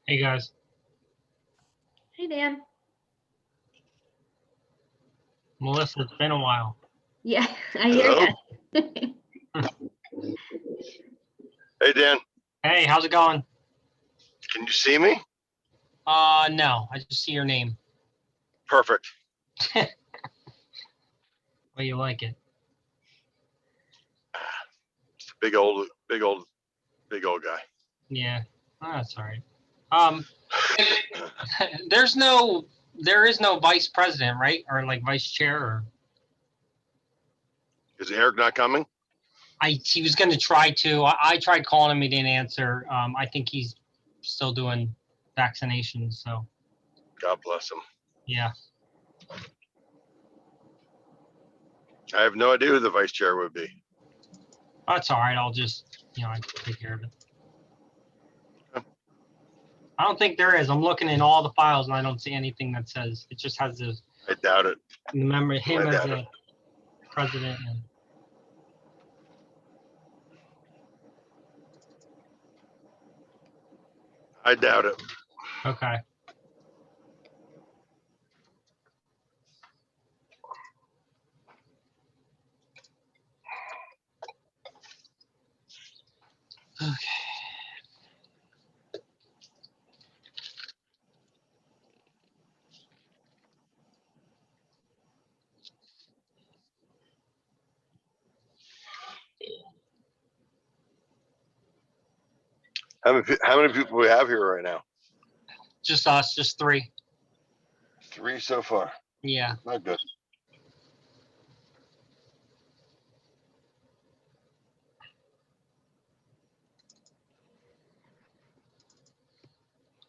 Hey guys. Hey, Dan. Melissa, it's been a while. Yeah, I hear you. Hey, Dan, Hey, how's it going? can you see me? No, I just see your name. Perfect. Well, you like it. It's a big old guy. Yeah, oh, that's all right. There is no vice president, right? Or like vice chair, or Is Eric not coming? he was going to try to. I tried calling him, he didn't answer. I think he's still doing vaccinations, so God bless him. yeah. I have no idea who the vice chair would be. That's all right. I'll just, I take care of it. I don't think there is. I'm looking in all the files and I don't see anything that says. It just has the I doubt it. memory him I as doubt a president. And I doubt it. okay. Okay. How many people we have here right now? Just us, just 3. 3 so far. Yeah. Not good.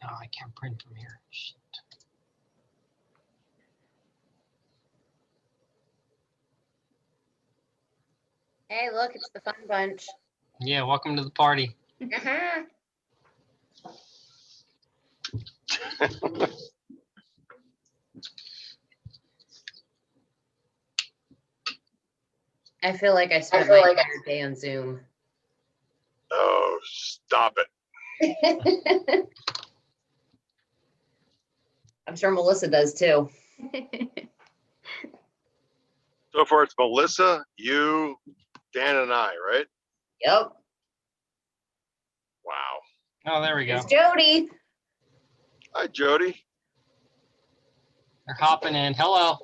Oh, I can't print from here. Shit. Hey, look, it's the fun bunch. Yeah, welcome to the party. Uh-huh. I feel like I spent my entire day on Zoom. Oh, stop it. I'm sure Melissa does too. So far, it's Melissa, you, Dan, and I, right? Yep. Wow. Oh, there we go. It's Jody. Hi, Jody. They're hopping in. Hello.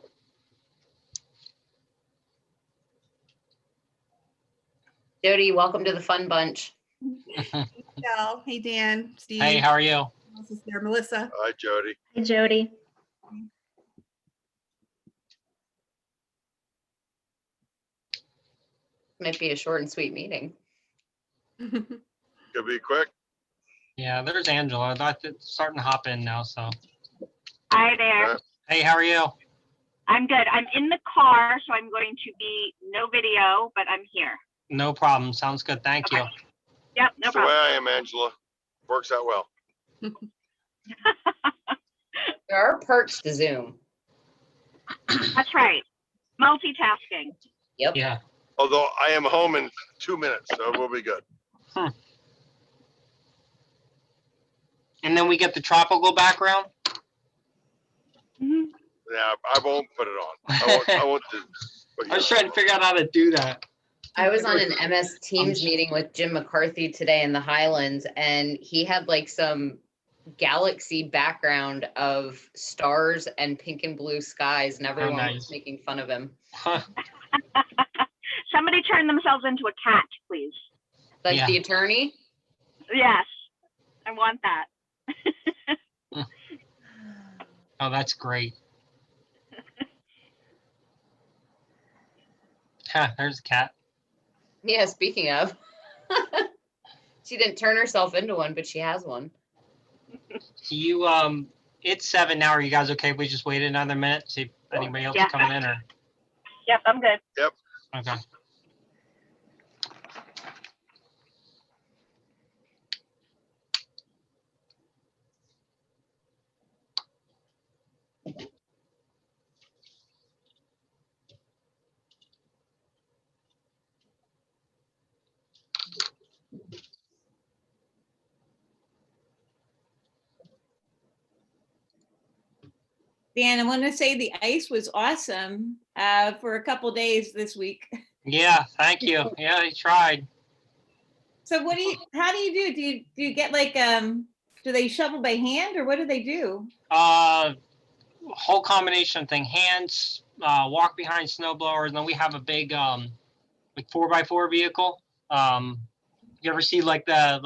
Jody, welcome to the fun bunch. Michelle. Hey, Dan, Steve. Hey, how are you? This is there, Melissa. Hi, Jody. Hey, Jody. Might be a short and sweet meeting. Could be quick. Yeah, there's Angela. That's starting to hop in now, so. Hi there. Yeah. Hey, how are you? I'm good. I'm in the car, so I'm going to be no video, but I'm here. No problem. Sounds good. Thank you. Okay. Yep, no That's the way problem. I am, Angela. Works out well. There are perks to Zoom. That's right. Multitasking. Yep. Yeah. Although I am home in 2 minutes, so we'll be good. And then we get the tropical background. Mhm. Yeah, I won't put it on. I won't do. But I was yeah. trying to figure out how to do that. I was on an MS Teams meeting with Jim McCarthy today in the Highlands, and he had like some galaxy background of stars and pink and blue skies, and everyone was nice. making fun of him. Somebody turn themselves into a cat, please. Like Yeah. the attorney. Yes, I want that. Oh, that's great. There's a cat. Yeah, speaking of. She didn't turn herself into one, but she has one. You, it's 7 now. Are you guys okay? We just waited another minute, see if anybody else Yeah. is coming in or, Yep, I'm good. okay. Dan, I want to say the ice was awesome for a couple days this week. Yeah, thank you. Yeah, he tried. So how do you do? Do you get like, do they shovel by hand or what do they do? Whole combination thing, hands, walk behind snow blowers, and then we have a big, like 4x4 vehicle. You ever see like the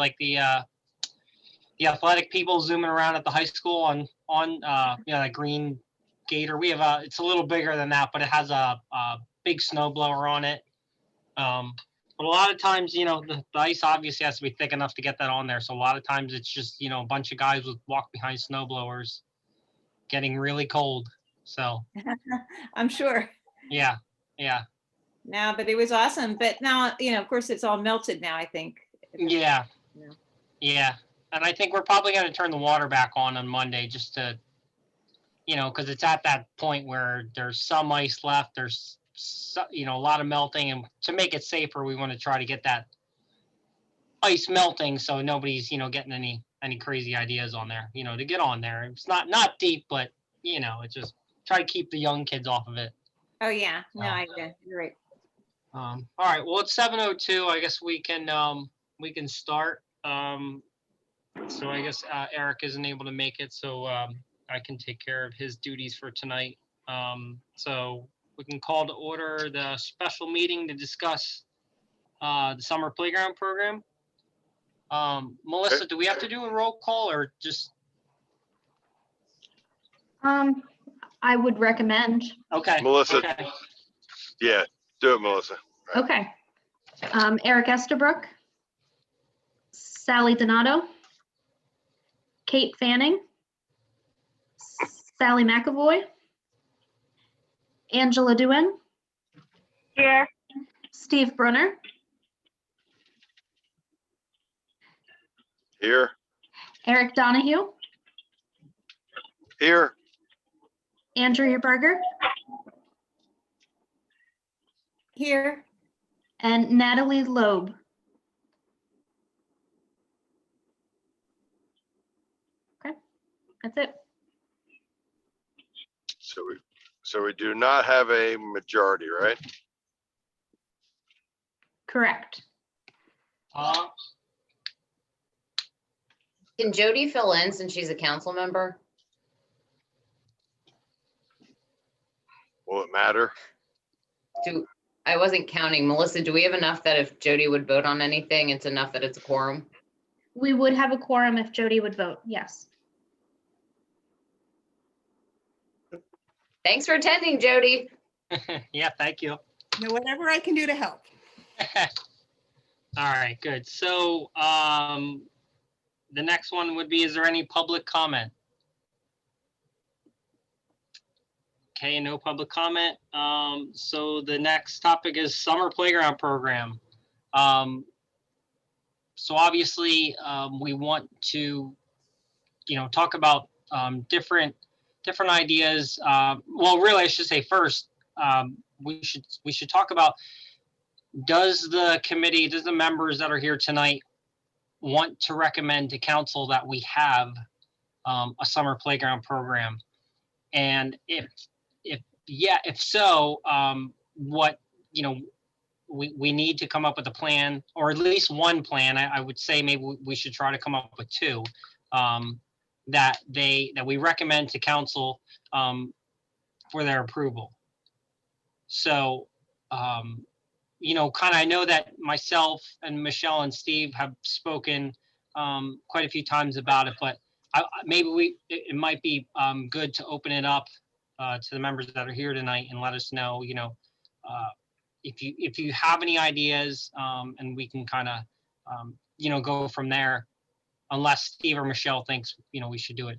athletic people zooming around at the high school on that green Gator? We have it's a little bigger than that, but it has a big snow blower on it. But a lot of times, the ice obviously has to be thick enough to get that on there. So a lot of times it's just, a bunch of guys with walk behind snow blowers getting really cold. So I'm sure. yeah. No, but it was awesome. But now, of course, it's all melted now, I think. Yeah. Yeah. Yeah. And I think we're probably going to turn the water back on Monday just to, because it's at that point where there's some ice left. There's, a lot of melting. And to make it safer, we want to try to get that ice melting so nobody's, getting any crazy ideas on there, to get on there. It's not deep, but, it's just try to keep the young kids off of it. Oh, yeah. No, you're right. All right. Well, it's 7:02. I guess we can start. So I guess Eric isn't able to make it, so I can take care of his duties for tonight. So we can call to order the special meeting to discuss the summer playground program. Melissa, do we have to do a roll call or just? I would recommend. Okay. Melissa. Okay. Yeah, do it, Melissa. Okay. Eric Estabrook, Sally Donato, Kate Fanning, Sally McAvoy, Angela Dewen, Here. Steve Brunner, Here, Eric Donahue, here, Andrea Berger, Here. and Natalie Loeb. Okay, that's it. so we do not have a majority, right? Correct. Can Jody fill in since she's a council member? Will it matter? I wasn't counting. Melissa, do we have enough that if Jody would vote on anything, it's enough that it's a quorum? We would have a quorum if Jody would vote, yes. Thanks for attending, Jody. Yeah, thank you. Whatever I can do to help. All right, good. So, the next one would be, is there any public comment? Okay, no public comment. So the next topic is summer playground program. So obviously, we want to, talk about different ideas. Well, really, I should say first, we should talk about, does the members that are here tonight want to recommend to council that we have a summer playground program? And if so, what, we need to come up with a plan, or at least one plan. I would say maybe we should try to come up with two, that we recommend to council for their approval. So, kind of, I know that myself and Michelle and Steve have spoken quite a few times about it, but maybe it might be good to open it up to the members that are here tonight and let us know, if you have any ideas, and we can kind of, go from there, unless Steve or Michelle thinks, we should do it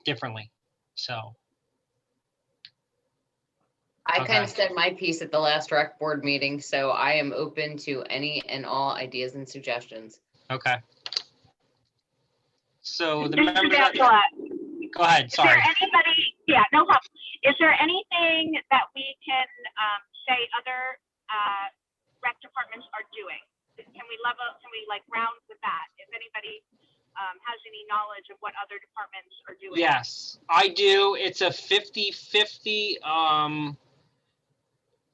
differently. So. I kind Okay. of said my piece at the last rec board meeting, so I am open to any and all ideas and suggestions. Okay. So the This is members. Angela. Go ahead. Is Sorry. there anybody, yeah, no problem. Is there anything that we can say other rec departments are doing? Can we round with that? If anybody has any knowledge of what other departments are doing? Yes, I do. It's a 50-50.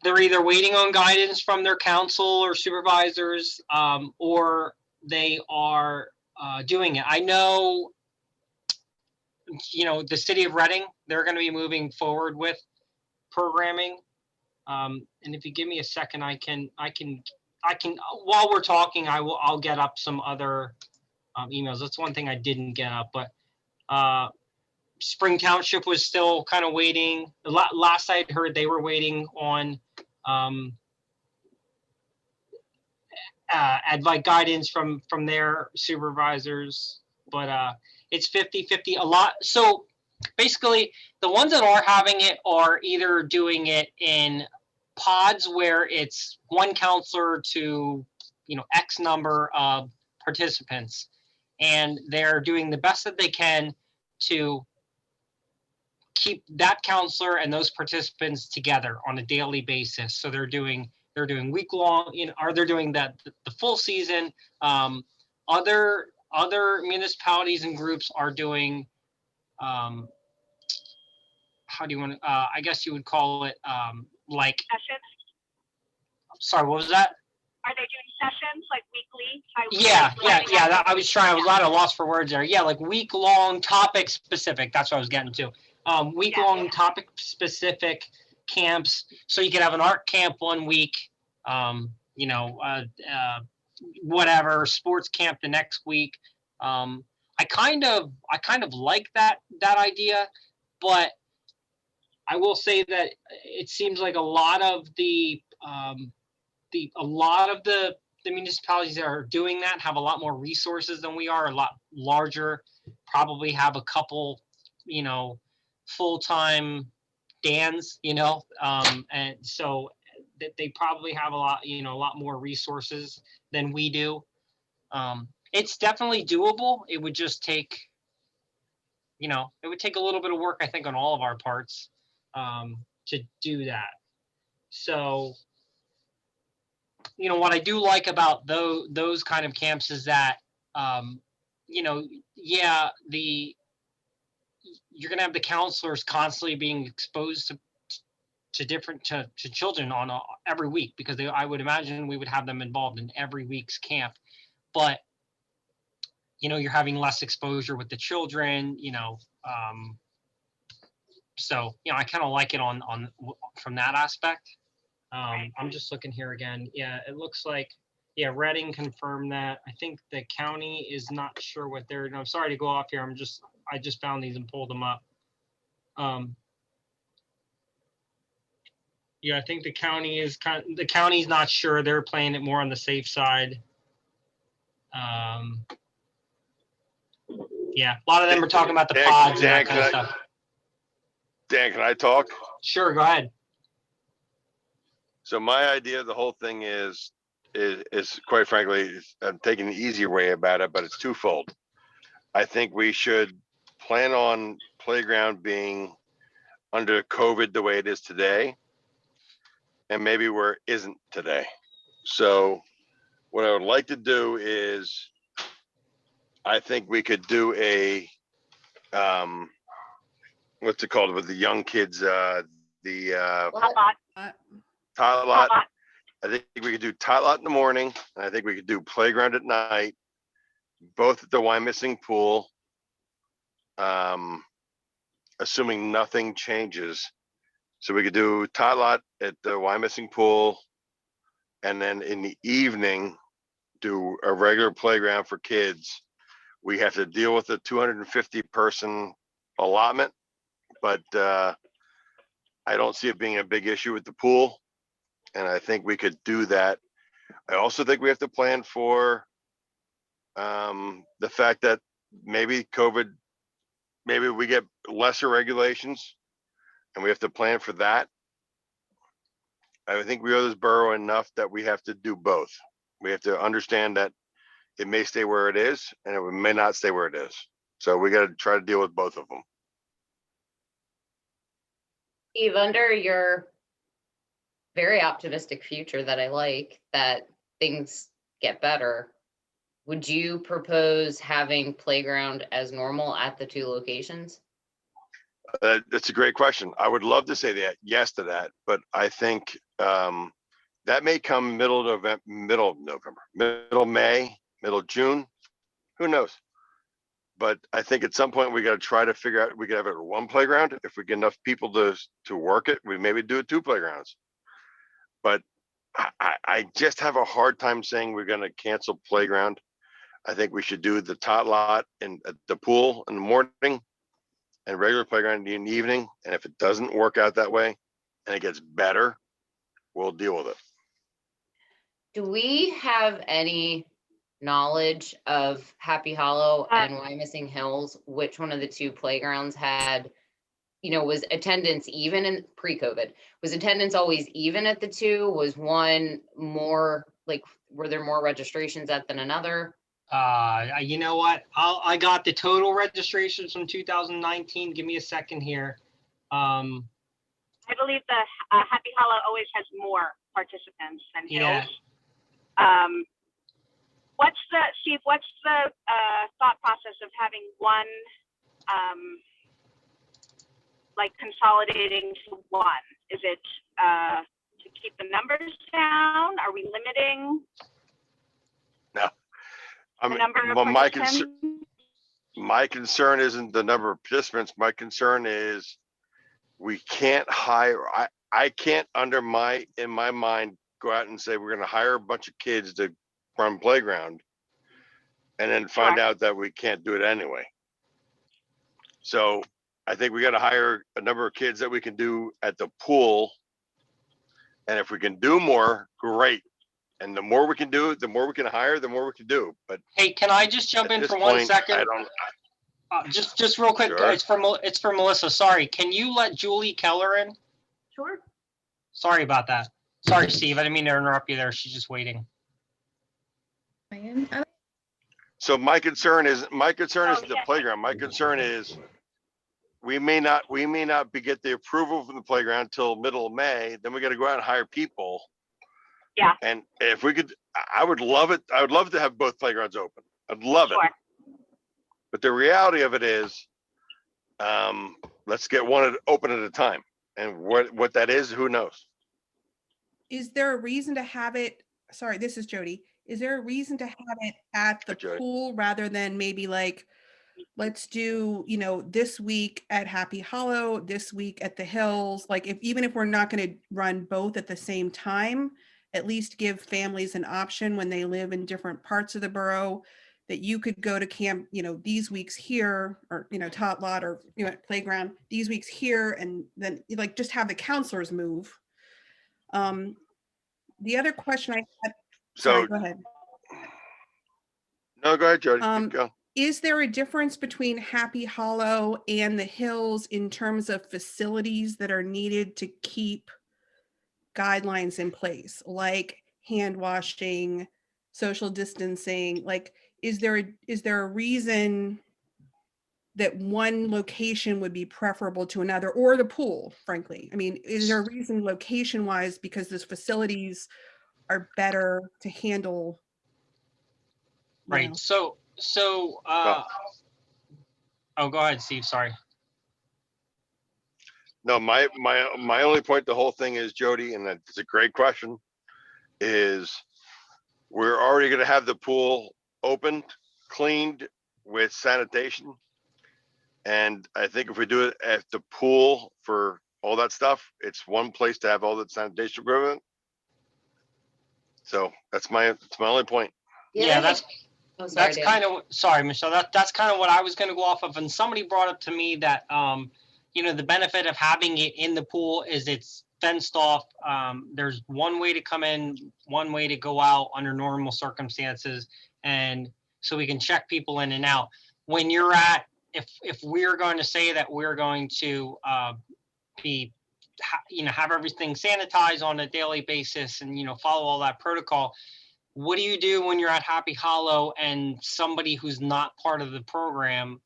They're either waiting on guidance from their council or supervisors, or they are doing it. I know, the city of Reading, they're going to be moving forward with programming. And if you give me a second, I can, while we're talking, I'll get up some other emails. That's one thing I didn't get up, but Spring Township was still kind of waiting. Last I heard, they were waiting on advice guidance from their supervisors, but it's 50-50 a lot. So basically, the ones that are having it are either doing it in pods where it's one counselor to X number of participants, and they're doing the best that they can to keep that counselor and those participants together on a daily basis. So they're doing week long, or they're doing the full season. Other municipalities and groups are doing, how do you want to, I guess you would call it, like, Sessions? sorry, what was that? Are they doing sessions like weekly? Yeah. I was a lot of loss for words there. Yeah, like week-long topic specific. That's what I was getting to. Week-long topic specific camps. So you could have an art camp one week, whatever, sports camp the next week. I kind of like that idea, but I will say that it seems like a lot of the municipalities that are doing that have a lot more resources than we are, a lot larger, probably have a couple, full-time DANs, and so they probably have a lot more resources than we do. It's definitely doable. It would just take, it would take a little bit of work, I think, on all of our parts to do that. So, what I do like about those kind of camps is that, you're going to have the counselors constantly being exposed to children on every week, because I would imagine we would have them involved in every week's camp. But, you're having less exposure with the children, so, I kind of like it on from that aspect. I'm just looking here again. Yeah, it looks like, Reading confirmed that. I think the county is not sure what they're, I'm sorry to go off here. I just found these and pulled them up. Yeah, I think the county's not sure. They're playing it more on the safe side. Yeah, a lot of them are talking about the Dan, pods and Dan, that kind of can I- stuff. Dan, can I talk? Sure, go ahead. So my idea of the whole thing is quite frankly, I'm taking the easier way about it, but it's twofold. I think we should plan on playground being under COVID the way it is today, and maybe where it isn't today. So what I would like to do is, I think we could do a, what's it called with the young kids, the What? tot lot. I think we could do tot lot in the morning, and I think we could do playground at night, both at the Wyomissing pool. Assuming nothing changes. So we could do tot lot at the Wyomissing pool, and then in the evening, do a regular playground for kids. We have to deal with the 250 person allotment, but I don't see it being a big issue with the pool. And I think we could do that. I also think we have to plan for the fact that maybe COVID, maybe we get lesser regulations and we have to plan for that. I think we owe this borough enough that we have to do both. We have to understand that it may stay where it is and it may not stay where it is. So we got to try to deal with both of them. Steve, under your very optimistic future that I like, that things get better, would you propose having playground as normal at the two locations? That's a great question. I would love to say that yes to that, but I think that may come middle of November, middle May, middle June. Who knows? But I think at some point we got to try to figure out, we could have it at one playground. If we get enough people to work it, we maybe do it 2 playgrounds. But I just have a hard time saying we're going to cancel playground. I think we should do the tot lot and at the pool in the morning and regular playground in the evening. And if it doesn't work out that way and it gets better, we'll deal with it. Do we have any knowledge of Happy Hollow and Wyomissing Hills? Which one of the 2 playgrounds had, was attendance even in pre-COVID? Was attendance always even at the 2? Was one more, like, were there more registrations at than another? You know what? I got the total registrations from 2019. Give me a second here. I believe the Happy Hollow always has more participants than Hills. Yeah. What's the thought process of having one, like consolidating to one? Is it to keep the numbers down? Are we limiting No. I the mean, number of well, participants? my concern isn't the number of participants. My concern is we can't hire, I can't in my mind, go out and say, we're going to hire a bunch of kids to run playground and then find out that we can't do it anyway. So I think we got to hire a number of kids that we can do at the pool. And if we can do more, great. And the more we can do, the more we can hire, the more we can do. But Hey, can I just jump at in this for 1 point, second? I don't, Just real quick. Sure. It's for Melissa. Sorry. Can you let Julie Keller in? Sure. Sorry about that. Sorry, Steve. I didn't mean to interrupt you there. She's just waiting. so my concern is Oh, the yeah. playground. My concern is we may not get the approval from the playground till middle of May. Then we got to go out and hire people. Yeah. And if we could, I would love it. I would love to have both playgrounds open. I'd love Sure. it. But the reality of it is, let's get one open at a time. And what that is, who knows? Is there a reason to have it? Sorry, this is Jody. Is there a reason to have it at the Hi, Jody. pool rather than maybe like, let's do, this week at Happy Hollow, this week at the Hills? Like, even if we're not going to run both at the same time, at least give families an option when they live in different parts of the borough, that you could go to camp, these weeks here, or, tot lot, or, playground these weeks here, and then like just have the counselors move. The other question I had, So, sorry, go ahead. no, go ahead, Jody. Um, Keep going. Is there a difference between Happy Hollow and the Hills in terms of facilities that are needed to keep guidelines in place, like hand washing, social distancing? Like, is there a reason that one location would be preferable to another, or the pool, frankly? I mean, is there a reason location wise because those facilities are better to handle? you Right. know? Oh, go ahead, Steve. Sorry. No, my only point, the whole thing is, Jody, and that's a great question, is we're already gonna have the pool opened, cleaned with sanitation. And I think if we do it at the pool for all that stuff, it's one place to have all that sanitation equipment. So that's my only point. Yeah, that's Oh, sorry, that's Dan. kind of, sorry, Michelle, that's kind of what I was going to go off of. And somebody brought up to me that, the benefit of having it in the pool is it's fenced off. There's one way to come in, one way to go out under normal circumstances. And so we can check people in and out. When you're at, if we're going to say that we're going to have everything sanitized on a daily basis and, follow all that protocol, what do you do when you're at Happy Hollow and somebody who's not part of the program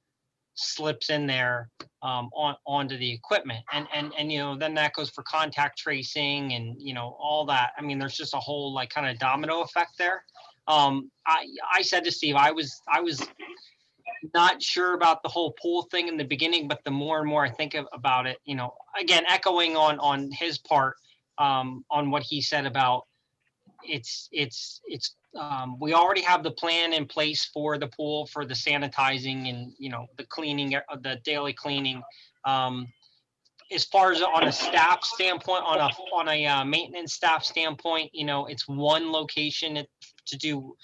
slips in there onto the equipment? And then that goes for contact tracing and, all that. I mean, there's just a whole like kind of domino effect there. I said to Steve, I was not sure about the whole pool thing in the beginning, but the more and more I think about it, again, echoing on his part, on what he said about we already have the plan in place for the pool, for the sanitizing and, the cleaning, the daily cleaning. As far as on a staff standpoint, on a maintenance staff standpoint, it's one location to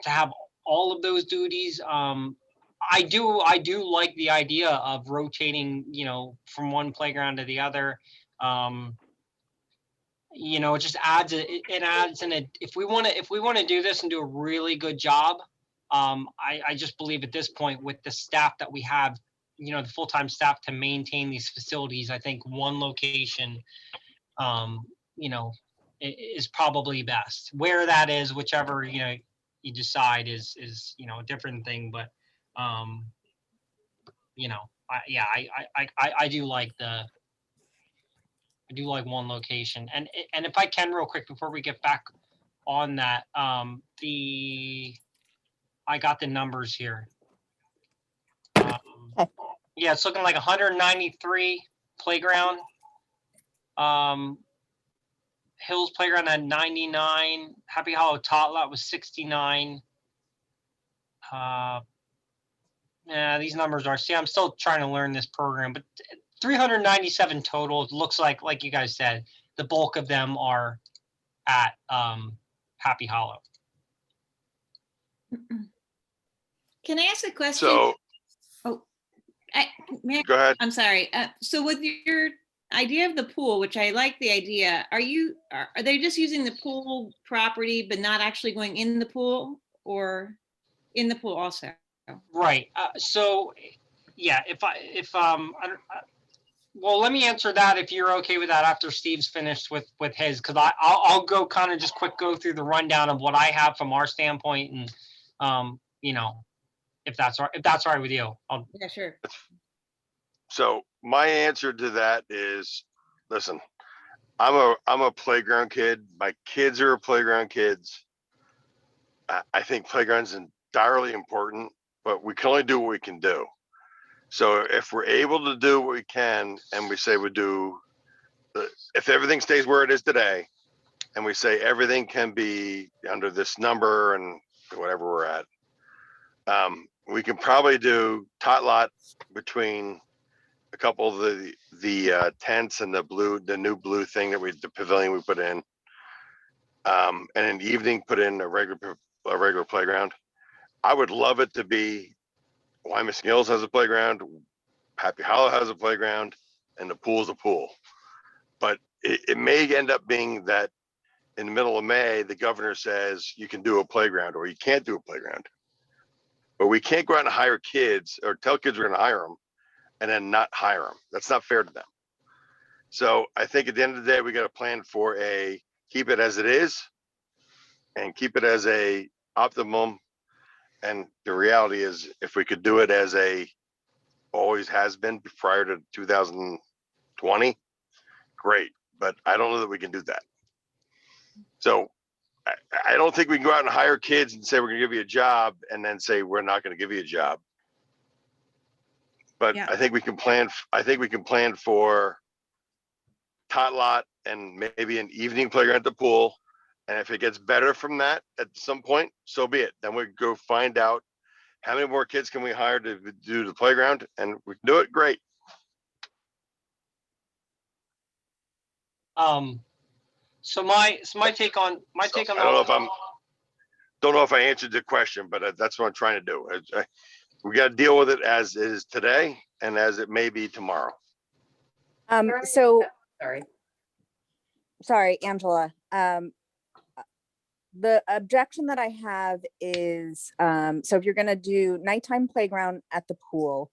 have all of those duties. I do like the idea of rotating, from one playground to the other. It just adds, it adds in a, if we want to do this and do a really good job, I just believe at this point with the staff that we have, the full-time staff to maintain these facilities, I think one location, is probably best. Where that is, whichever, you decide is, a different thing, but, I do like one location. And if I can real quick before we get back on that, I got the numbers here. Yeah, it's looking like 193 playground. Hills Playground had 99. Happy Hollow Tot Lot was 69. Yeah, these numbers are, see, I'm still trying to learn this program, but 397 total. It looks like you guys said, the bulk of them are at Happy Hollow. Can I ask a question? So go ahead. I'm sorry. So with your idea of the pool, which I like the idea, are they just using the pool property but not actually going in the pool, or in the pool also? Right. So yeah, well, let me answer that if you're okay with that after Steve's finished with his, because I'll go kind of just quick go through the rundown of what I have from our standpoint, and if that's all right with you. Yeah, sure. So my answer to that is, listen, I'm a playground kid. My kids are playground kids. I think playground's entirely important, but we can only do what we can do. So if we're able to do what we can, and we say we do, if everything stays where it is today, and we say everything can be under this number and whatever we're at, we can probably do tot lot between a couple of the tents and the new blue thing the pavilion we put in, and in the evening put in a regular playground. I would love it to be Wyomissing Hills has a playground, Happy Hollow has a playground, and the pool's a pool. But it may end up being that in the middle of May, the governor says you can do a playground or you can't do a playground. But we can't go out and hire kids or tell kids we're going to hire them and then not hire them. That's not fair to them. So I think at the end of the day, we got to plan for keep it as it is and keep it as a optimum. And the reality is, if we could do it as always has been prior to 2020, great. But I don't know that we can do that. So I don't think we can go out and hire kids and say we're going to give you a job and then say we're not going to give you a job. But Yeah. I think we can plan. I think we can plan for tot lot and maybe an evening playground at the pool. And if it gets better from that at some point, so be it. Then we go find out how many more kids can we hire to do the playground, and we can do it. Great. So my take on I don't know if I answered the question, but that's what I'm trying to do. We got to deal with it as it is today and as it may be tomorrow. Sorry. Sorry, Angela. The objection that I have is, so if you're gonna do nighttime playground at the pool,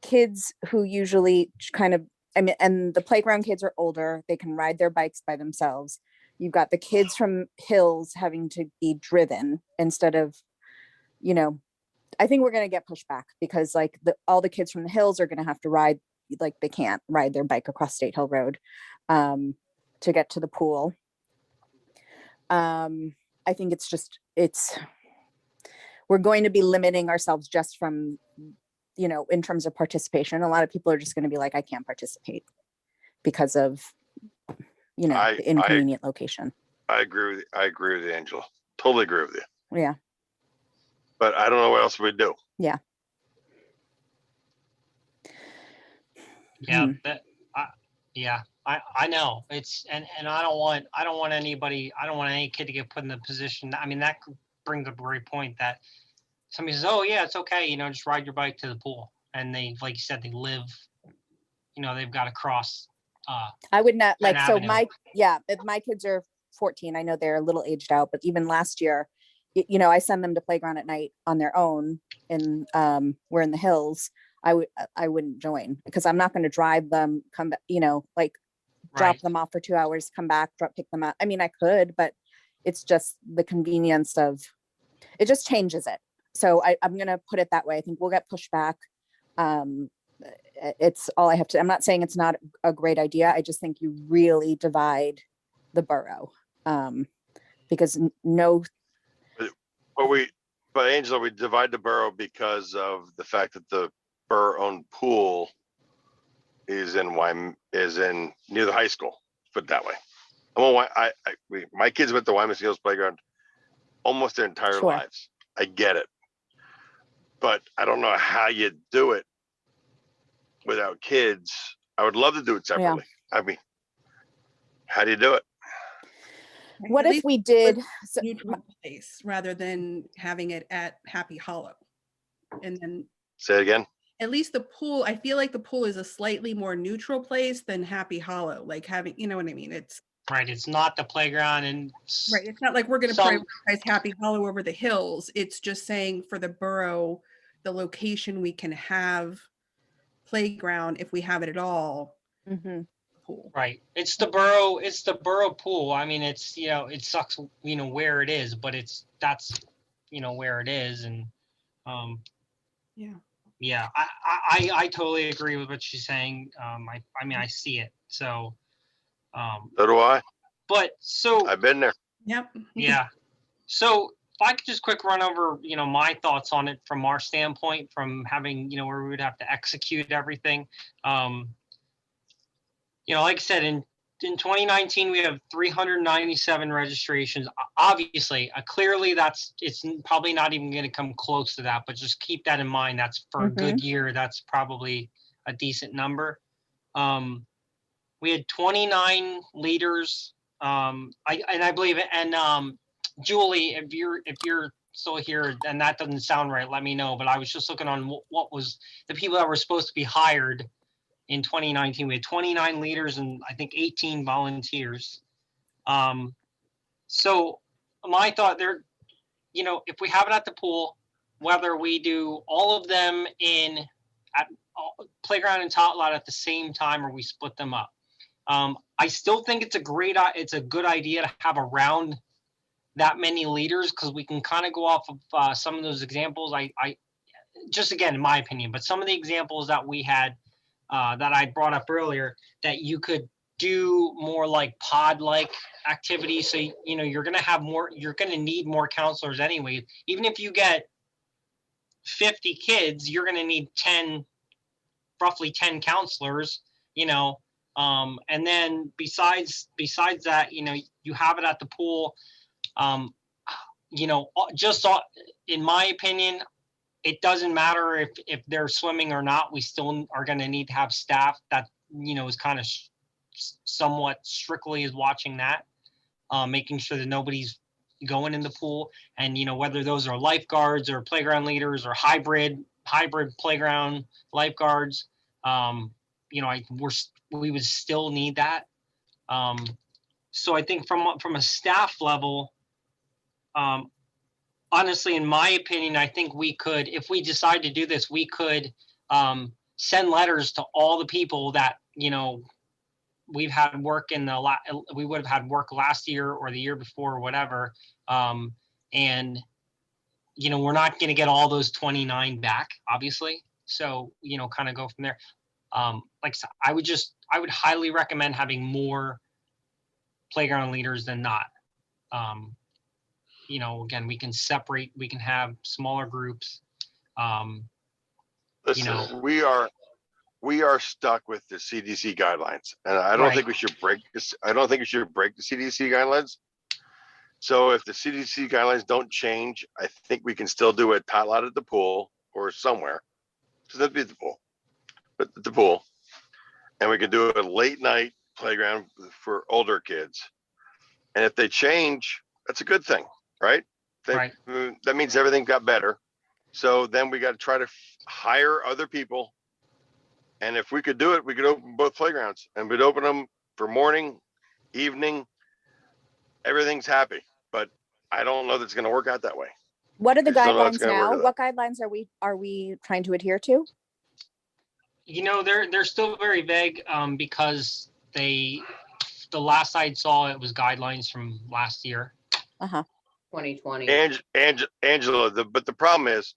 kids who usually and the playground kids are older, they can ride their bikes by themselves. You've got the kids from hills having to be driven instead of, I think we're gonna get pushback because like all the kids from the hills are gonna have to ride, like they can't ride their bike across State Hill Road to get to the pool. I think we're going to be limiting ourselves just from, in terms of participation. A lot of people are just going to be like, I can't participate because of, the inconvenient location. I agree with you, Angela. Totally agree with you. Yeah. But I don't know what else we do. Yeah. Yeah, Hmm. I know it's, and I don't want any kid to get put in the position. I mean, that brings up a great point that somebody says, oh yeah, it's okay. Just ride your bike to the pool. And they, like you said, they live, they've got to cross. I would not an like, so avenue. if my kids are 14, I know they're a little aged out, but even last year, I send them to playground at night on their own and we're in the hills. I wouldn't join because I'm not going to drive them, come back, drop Right. them off for 2 hours, come back, pick them up. I mean, I could, but it's just the convenience of, it just changes it. So I'm going to put it that way. I think we'll get pushback. It's all I have to, I'm not saying it's not a great idea. I just think you really divide the borough because But Angela, we divide the borough because of the fact that the borough-owned pool is in near the high school. Put it that way. My kids went to Wyoming Hills Playground almost their entire Sure. lives. I get it, but I don't know how you do it without kids. I would love to do it separately. I mean, how do you do it? what At if least we did, so, neutral place rather than having it at Happy Hollow. And then Say it again. at least the pool, I feel like the pool is a slightly more neutral place than Happy Hollow, like having, you know what I mean? It's Right. It's not the playground and right. It's not like we're going to Some- prioritize Happy Hollow over the hills. It's just saying for the borough, the location we can have playground if we have it at all. mhm. Pool. Right. It's the borough pool. I mean, it's, it sucks, where it is, but that's where it is. And, Yeah. yeah, I totally agree with what she's saying. I mean, I see it. So, So do I. but so, I've been there. Yep. yeah. So if I could just quick run over, my thoughts on it from our standpoint, from having, where we would have to execute everything. Like I said, in 2019, we have 397 registrations. Obviously, clearly it's probably not even going to come close to that, but just keep that in mind. That's for a good year. That's probably a decent number. We had 29 leaders. I believe it. And Julie, if you're still here and that doesn't sound right, let me know. But I was just looking on what was the people that were supposed to be hired in 2019. We had 29 leaders and I think 18 volunteers. So my thought there, if we have it at the pool, whether we do all of them at playground and tot lot at the same time or we split them up. I still think it's a good idea to have around that many leaders because we can kind of go off of some of those examples. I just, again, in my opinion, but some of the examples that we had that I brought up earlier, that you could do more like pod-like activities. So, you're going to need more counselors anyway. Even if you get 50 kids, you're going to need roughly 10 counselors, and then besides that, you have it at the pool. Just in my opinion, it doesn't matter if they're swimming or not. We still are going to need to have staff that, is kind of somewhat strictly is watching that, making sure that nobody's going in the pool. And, whether those are lifeguards or playground leaders or hybrid playground lifeguards, we would still need that. So I think from a staff level, honestly, in my opinion, I think we could, if we decide to do this, we could send letters to all the people that, we've had work we would have had work last year or the year before or whatever. And, we're not going to get all those 29 back, obviously. So, kind of go from there. Like I said, I would highly recommend having more playground leaders than not. Again, we can have smaller groups. Listen, we are stuck with the CDC guidelines, and I don't think we should break this. I don't think we should break the CDC guidelines. So if the CDC guidelines don't change, I think we can still do a tot lot at the pool or somewhere. So that'd be the pool, but the pool, and we can do a late night playground for older kids. And if they change, that's a good thing, right? That means everything got better. So then we got to try to hire other people. And if we could do it, we could open both playgrounds and we'd open them for morning, evening. Everything's happy, but I don't know that's going to work out that way. What are the I just don't know how it's guidelines gonna work now? out. What guidelines are we trying to adhere to? They're still very vague because the last I saw it was guidelines from last year. 2020. Angela, but the problem is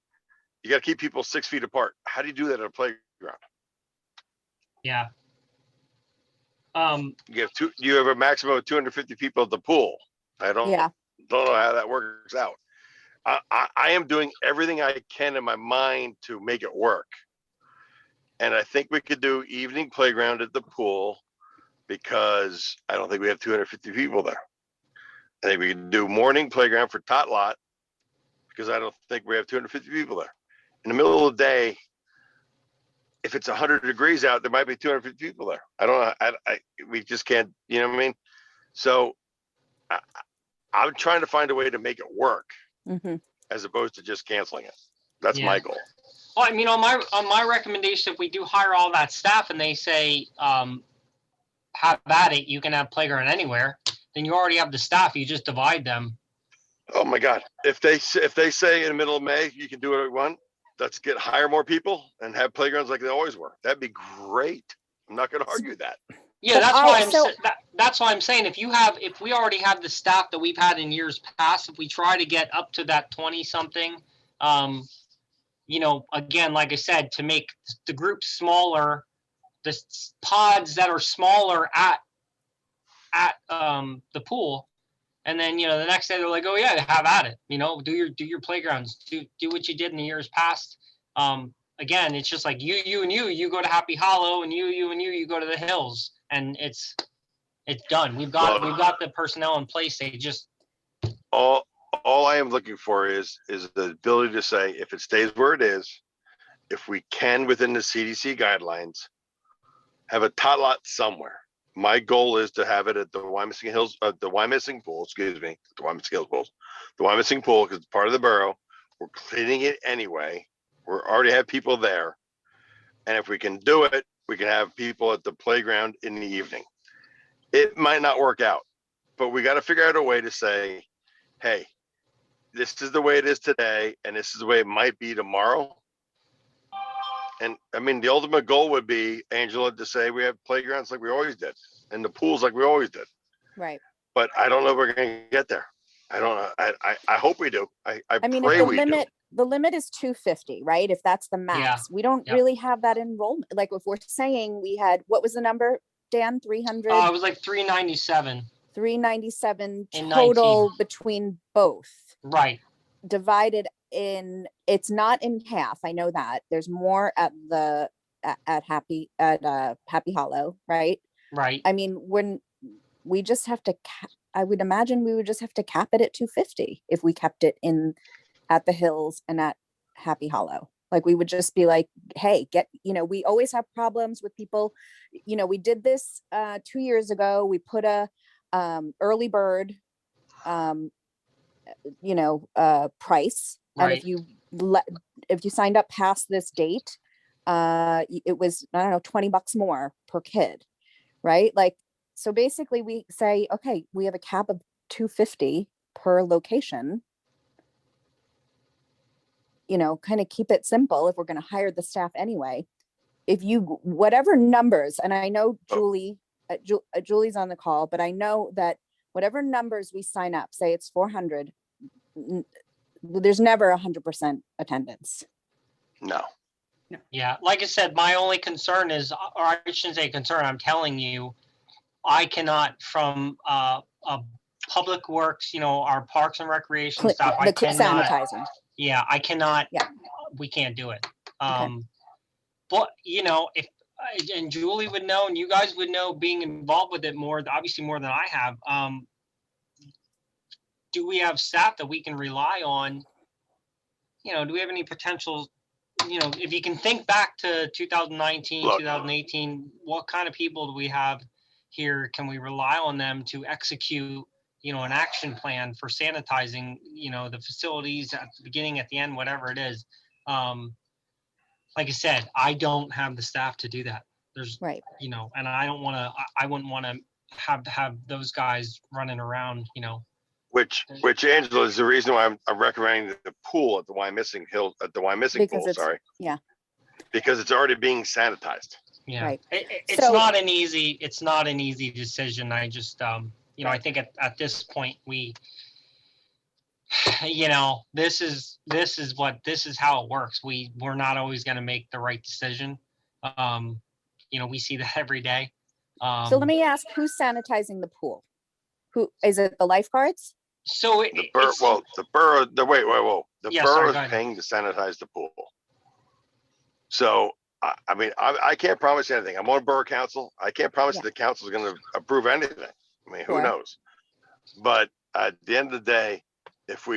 you got to keep people 6 feet apart. How do you do that at a playground? Yeah. You have a maximum of 250 people at the pool. I don't know how that works out. I am doing everything I can in my mind to make it work. And I think we could do evening playground at the pool because I don't think we have 250 people there. I think we can do morning playground for tot lot because I don't think we have 250 people there. In the middle of the day, if it's 100 degrees out, there might be 250 people there. I don't know. We just can't, you know what I mean? So I'm trying to find a way to make it work as opposed to just canceling it. That's my goal. Well, I mean, on my recommendation, if we do hire all that staff and they say, have at it, you can have playground anywhere, then you already have the staff. You just divide them. Oh my God. If they say in the middle of May, you can do what we want, let's hire more people and have playgrounds like they always were. That'd be great. I'm not going to argue that. Yeah, that's why I'm saying if we already have the staff that we've had in years past, if we try to get up to that 20 something, again, like I said, to make the group smaller, the pods that are smaller at the pool, and then the next day they're like, oh yeah, have at it, do your playgrounds, do what you did in the years past. Again, it's just like you go to Happy Hollow, and you go to the hills, and it's done. We've got the personnel in place. They just all I am looking for is the ability to say, if it stays where it is, if we can within the CDC guidelines, have a tot lot somewhere. My goal is to have it at the Wyomissing Hills, the Wyomissing Pool, the Wyomissing Hills Pools, the Wyomissing Pool, because it's part of the borough. We're cleaning it anyway. We already have people there. And if we can do it we can have people at the playground in the evening. It might not work out, but we got to figure out a way to say, hey, this is the way it is today, and this is the way it might be tomorrow. And I mean, the ultimate goal would be, Angela, to say we have playgrounds like we always did, and the pools like we always did. Right. But I don't know if we're going to get there. I don't know. I hope we do. I I mean, if pray the we do. limit is 250, right? If that's the max, we don't Yep. really have that enrollment. Like if we're saying we had, what was the number, Dan? 300, It was like 397. 397 In total between both. Right. Divided in, it's not in half. I know that there's more at the at Happy Hollow, right? Right. I mean, when we just have to I would imagine we would just have to cap it at 250 if we kept it in at the Hills and at Happy Hollow. Like we would just be like, hey, we always have problems with people. We did this 2 years ago. We put a early bird price. And Right. if you signed up past this date, it was, I don't know, $20 more per kid, right? Like, so basically we say, okay, we have a cap of 250 per location, kind of keep it simple if we're going to hire the staff anyway. If you, whatever numbers, and I know Julie's on the call, but I know that whatever numbers we sign up, say it's 400, there's never 100% attendance. No. Yeah. Like I said, my only concern is, or I shouldn't say concern, I'm telling you, I cannot from a public works, our parks and recreation stuff. I cannot. Sanitizing. Yeah, I cannot. Yeah. We can't do it. Okay. But if and Julie would know, and you guys would know, being involved with it obviously more than I have. Do we have staff that we can rely on? Do we have any potential? If you can think back to 2019, Look. 2018, what kind of people do we have here? Can we rely on them to execute, an action plan for sanitizing, the facilities at the beginning, at the end, whatever it is? Like I said, I don't have the staff to do that. There's, Right. and I don't want to, I wouldn't want to have those guys running around, Which Angela is the reason why I'm recommending the pool at the Wyomissing Because pool. it's- Sorry. yeah. Because it's already being sanitized. Yeah. Right. It's So- not an easy decision. I just, I think at this point we, this is how it works. We're not always going to make the right decision. We see that every day. So let me ask, who's sanitizing the pool? Who is it? The lifeguards? So The borough, whoa. The Yeah, sorry, borough go is ahead. paying to sanitize the pool. So, I mean, I can't promise anything. I'm on borough council. I can't promise Yeah. the council is going to approve anything. I mean, who Sure. knows? But at the end of the day, if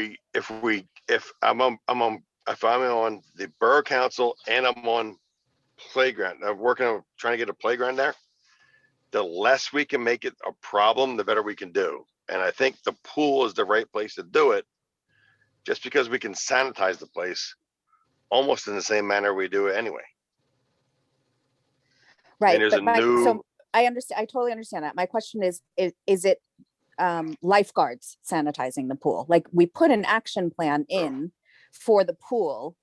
I'm on the borough council and I'm on playground, I'm working on trying to get a playground there, the less we can make it a problem, the better we can do. And I think the pool is the right place to do it, just because we can sanitize the place almost in the same manner we do it anyway. Right. there's But a new- so I understand. I totally understand that. My question is it lifeguards sanitizing the pool? Like we put an action plan in for the pool.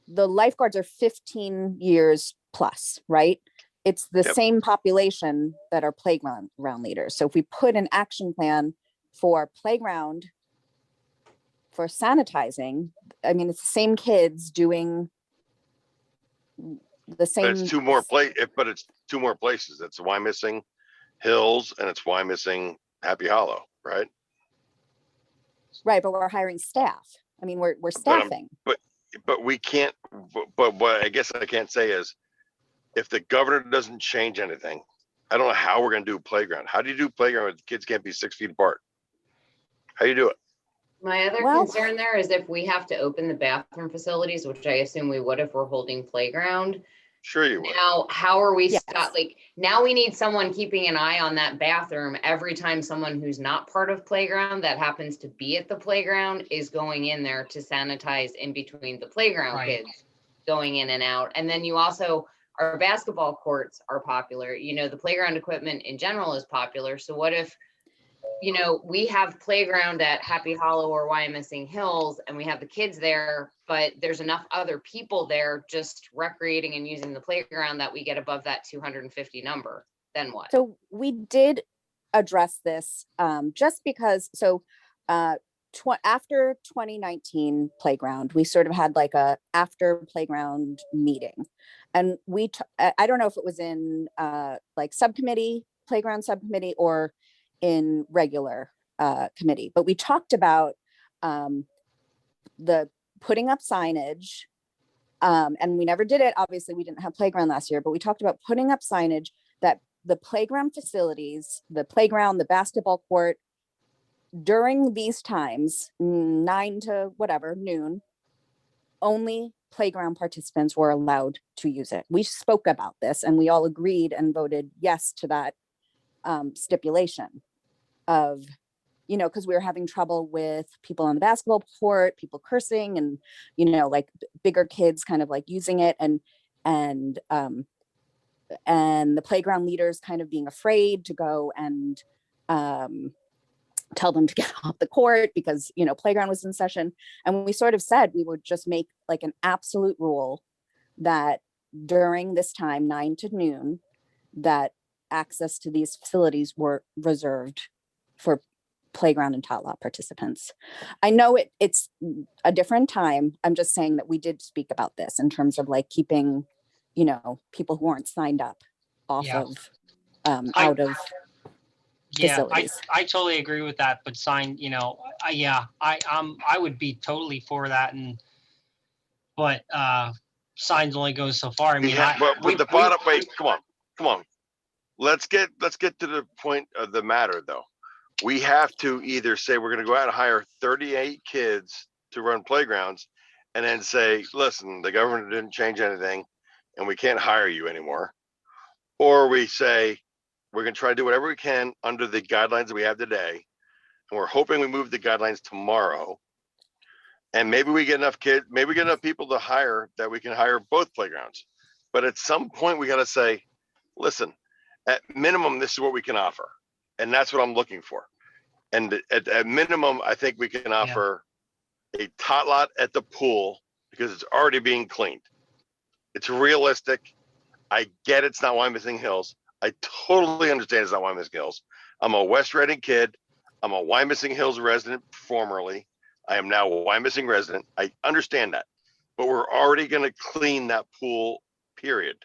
The lifeguards are 15 years plus, right? It's the Yep. same population that are playground leaders. So if we put an action plan for playground for sanitizing, I mean, it's the same kids doing the But same. it's but it's two more places. It's Wyomissing Hills and it's Wyomissing Happy Hollow, right? Right, but we're hiring staff. I mean, we're staffing. But we can't, but what I guess I can't say is, if the governor doesn't change anything, I don't know how we're gonna do playground. How do you do playground when kids can't be 6 feet apart? How do you do it? My other Well- concern there is if we have to open the bathroom facilities, which I assume we would if we're holding playground. Sure you would. Now, how are we Yes. now we need someone keeping an eye on that bathroom every time someone who's not part of playground that happens to be at the playground is going in there to sanitize in between the playground Right. kids. going in and out. And then you also, our basketball courts are popular. You know, the playground equipment in general is popular. So what if, you know, we have playground at Happy Hollow or Wyomissing Hills and we have the kids there, but there's enough other people there just recreating and using the playground that we get above that 250 number, then what? So we did address this just because, so after 2019 playground, we sort of had like a after playground meeting. And I don't know if it was in like subcommittee, playground subcommittee, or in regular committee, but we talked about the putting up signage, and we never did it. Obviously, we didn't have playground last year, but we talked about putting up signage that the playground facilities, the playground, the basketball court, during these times, 9 to whatever, noon, only playground participants were allowed to use it. We spoke about this and we all agreed and voted yes to that stipulation of, you know, because we were having trouble with people on the basketball court, people cursing and, you know, like bigger kids kind of like using it and the playground leaders kind of being afraid to go and tell them to get off the court because, you know, playground was in session. And we sort of said we would just make like an absolute rule that during this time, 9 to noon, that access to these facilities were reserved for playground and tot lot participants. I know it's a different time. I'm just saying that we did speak about this in terms of like keeping, you know, people who aren't signed up off Yeah. of out of Yeah, facilities. I totally agree with that, but sign, you know, I would be totally for that but signs only goes so far. I mean, Yeah, but we- the bottom, wait, come on. Let's get to the point of the matter though. We have to either say we're gonna go out and hire 38 kids to run playgrounds and then say, listen, the government didn't change anything and we can't hire you anymore. Or we say, we're gonna try to do whatever we can under the guidelines that we have today. And we're hoping we move the guidelines tomorrow. And maybe we get enough kids, maybe we get enough people to hire that we can hire both playgrounds. But at some point we gotta say, listen, at minimum, this is what we can offer. And that's what I'm looking for. And at minimum, I think we can offer a tot lot at the pool because it's already being cleaned. It's realistic. I get it's not Wyomissing Hills. I totally understand it's not Wyomissing Hills. I'm a West Reading kid. I'm a Wyomissing Hills resident formerly. I am now a Wyomissing resident. I understand that. But we're already going to clean that pool, period.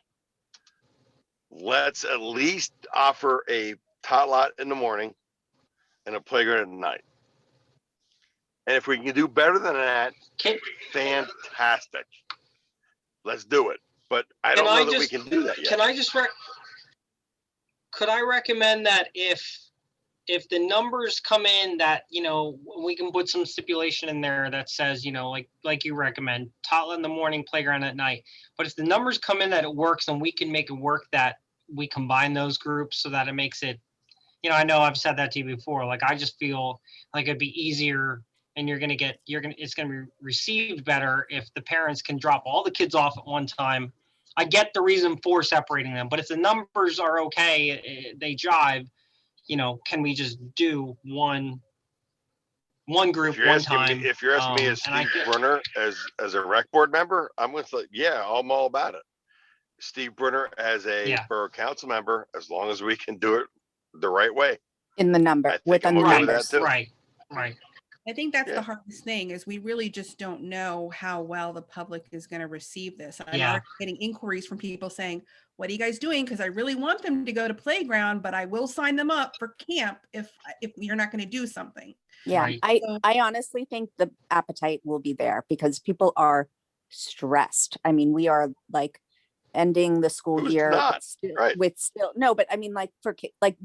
Let's at least offer a tot lot in the morning and a playground at night. And if we can do better than that, fantastic. Let's do it. But I don't know that we can do that yet. Can I just could I recommend that if the numbers come in that, you know, we can put some stipulation in there that says, you know, like you recommend, tot lot in the morning, playground at night. But if the numbers come in that it works, then we can make it work that we combine those groups so that it makes it, you know, I know I've said that to you before. Like, I just feel like it'd be easier and it's going to be received better if the parents can drop all the kids off at one time. I get the reason for separating them, but if the numbers are okay, they jive, you know, can we just do one group one time? If you're asking me as Steve Brunner, as a rec board member, I'm with yeah, I'm all about it. Steve Brunner as a borough council member, as long as we can do it the right way. In the number, within the numbers. Right. I think that's the hardest thing is we really just don't know how well the public is going to receive this. I'm already getting inquiries from people saying, what are you guys doing? Because I really want them to go to playground, but I will sign them up for camp if you're not going to do something. Yeah, Right. I honestly think the appetite will be there because people are stressed. I mean, we are like ending the school Who's year not? Right. with still no, but I mean, like like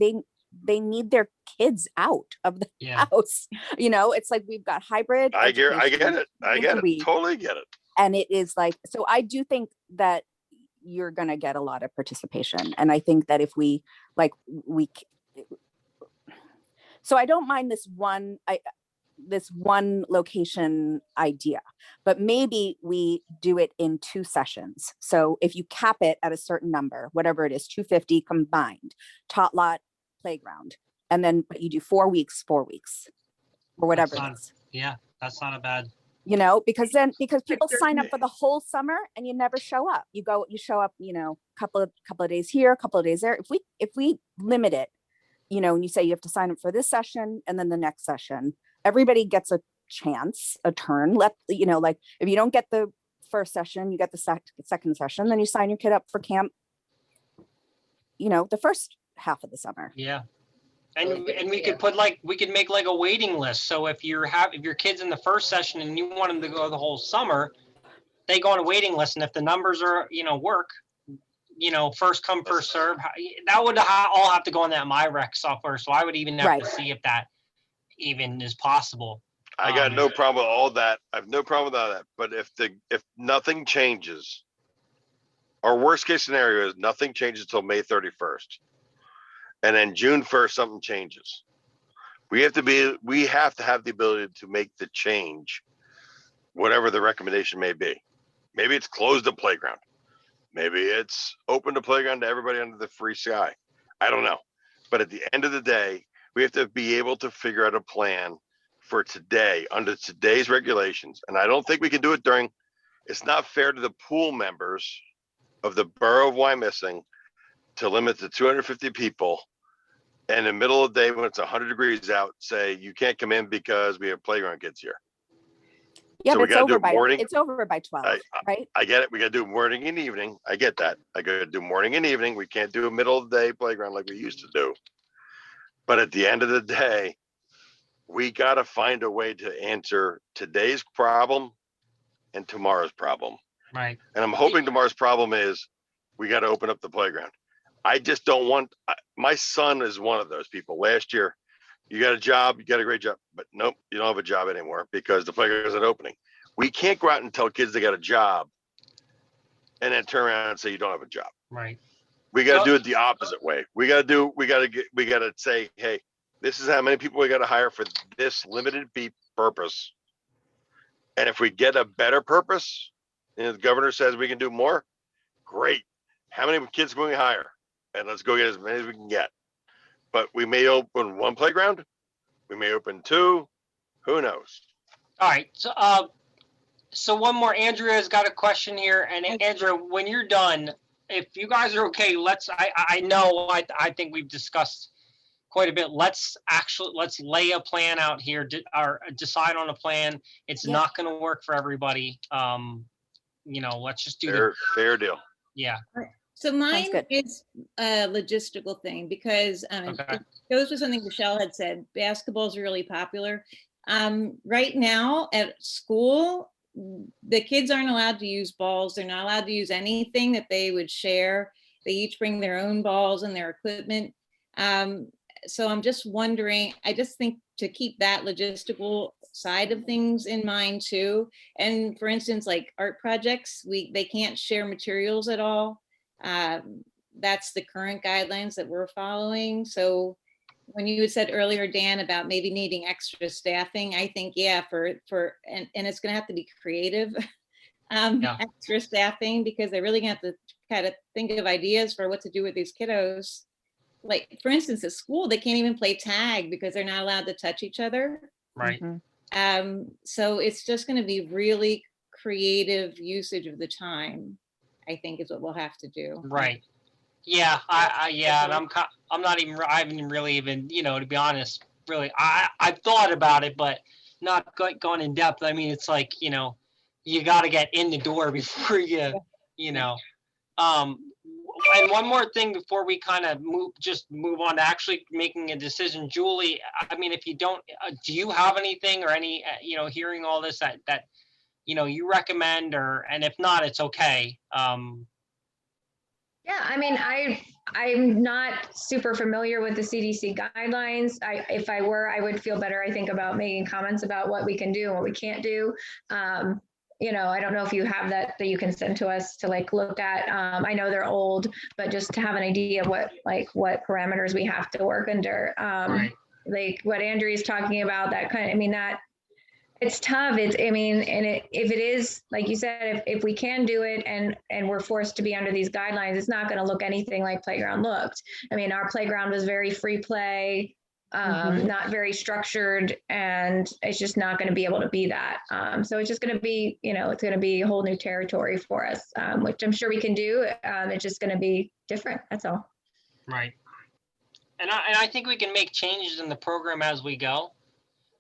they need their kids out of the house. You know, it's like we've got hybrid. I get education it. I get it. Totally get it. And it is like, so I do think that you're going to get a lot of participation. And I think that if we so I don't mind this one. this one location idea, but maybe we do it in 2 sessions. So if you cap it at a certain number, whatever it is, 250 combined, tot lot, playground, and then but you do 4 weeks, or whatever it not- is. Yeah, that's not a bad, You know, because people sign up for the whole summer and you never show up. You show up, you know, couple of days here, a couple of days there. If we limit it, you know, and you say you have to sign up for this session and then the next session, everybody gets a chance, a turn. You know, like if you don't get the first session, you get the second session, then you sign your kid up for camp, you know, the first half of the summer. yeah. Really And good we idea. could put we could make like a waiting list. So if your kid's in the first session and you want them to go the whole summer, they go on a waiting list. And if the numbers are, you know, work, you know, first come, first serve, that would all have to go on that MyRec software. So I would even have to Right. see if that even is possible. I got no problem with all that. I have no problem with all that. But if nothing changes, our worst case scenario is nothing changes until May 31st. And then June 1st, something changes. We have to have the ability to make the change, whatever the recommendation may be. Maybe it's close the playground. Maybe it's open the playground to everybody under the free sky. I don't know. But at the end of the day, we have to be able to figure out a plan for today under today's regulations. And I don't think we can do it it's not fair to the pool members of the borough of Wyomissing to limit to 250 people. And in the middle of the day, when it's 100 degrees out, say you can't come in because we have playground kids here. Yeah, So but we gotta do morning. it's over by 12, right? I get it. We gotta do morning and evening. I get that. I gotta do morning and evening. We can't do a middle of the day playground like we used to do. But at the end of the day, we gotta find a way to answer today's problem and tomorrow's problem. Right. And I'm hoping tomorrow's problem is we gotta open up the playground. I just don't want, my son is one of those people. Last year, you got a job, you got a great job, but nope, you don't have a job anymore because the playground isn't opening. We can't go out and tell kids they got a job and then turn around and say you don't have a job. Right. We got to do it the opposite way. We got to say, hey, this is how many people we got to hire for this limited purpose. And if we get a better purpose, and the governor says we can do more, great. How many kids can we hire? And let's go get as many as we can get. But we may open 1 playground. We may open 2. Who knows? All right. So one more. Andrea's got a question here. And Andrea, when you're done, if you guys are okay, I know I think we've discussed quite a bit. Let's lay a plan out here or decide on a plan. It's not going to work for everybody. You know, let's just do Fair deal. yeah. So mine good. is a logistical thing because Okay. it goes with something Michelle had said. Basketball is really popular. Right now at school, the kids aren't allowed to use balls. They're not allowed to use anything that they would share. They each bring their own balls and their equipment. So I'm just wondering, I just think to keep that logistical side of things in mind too. And for instance, like art projects, they can't share materials at all. That's the current guidelines that we're following. So when you had said earlier, Dan, about maybe needing extra staffing, I think, yeah, and it's gonna have to be creative, extra staffing, because they're really gonna have to kind of think of ideas for what to do with these kiddos. Like, for instance, at school, they can't even play tag because they're not allowed to touch each other. Right. So it's just gonna be really creative usage of the time, I think, is what we'll have to do. Right. Yeah. And I haven't really even, you know, to be honest, really, I've thought about it, but not gone in depth. I mean, it's like, you know, you got to get in the door before you know. And one more thing before we kind of move on to actually making a decision, Julie, I mean, if you don't, do you have anything or any, you know, hearing all this that, you know, you recommend, and if not, it's okay. Yeah, I mean, I'm not super familiar with the CDC guidelines. If I were, I would feel better, I think, about making comments about what we can do and what we can't do. You know, I don't know if you have that you can send to us to like look at. I know they're old, but just to have an idea of what parameters we have to work under. Right. like what Andrea is talking about, that kind of, I mean, that it's tough. It's, I mean, and if it is, like you said, if we can do it and we're forced to be under these guidelines, it's not going to look anything like playground looked. I mean, our playground was very free play, not very structured, and it's just not going to be able to be that. So it's just going to be, you know, it's going to be a whole new territory for us, which I'm sure we can do. It's just going to be different. That's all. Right. And I think we can make changes in the program as we go.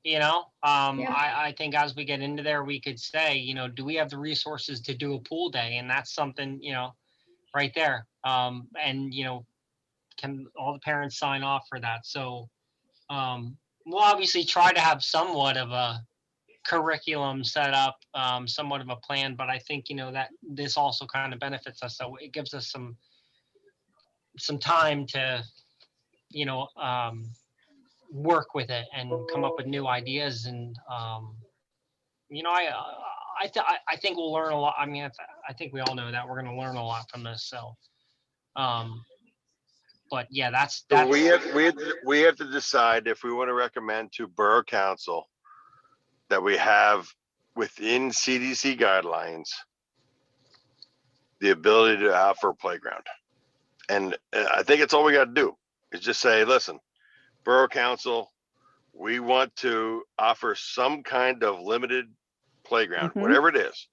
You know, Yeah. I think as we get into there, we could say, you know, do we have the resources to do a pool day? And that's something, you know, right there. And, you know, can all the parents sign off for that? So we'll obviously try to have somewhat of a curriculum set up, somewhat of a plan, but I think, you know, that this also kind of benefits us. So it gives us some time to, you know, work with it and come up with new ideas. And you know, I think we'll learn a lot. I mean, I think we all know that we're going to learn a lot from this. So but yeah, that's So we have to decide if we want to recommend to Borough Council that we have within CDC guidelines the ability to offer a playground. And I think it's all we got to do is just say, listen, Borough Council, we want to offer some kind of limited playground, Mhm. whatever it is.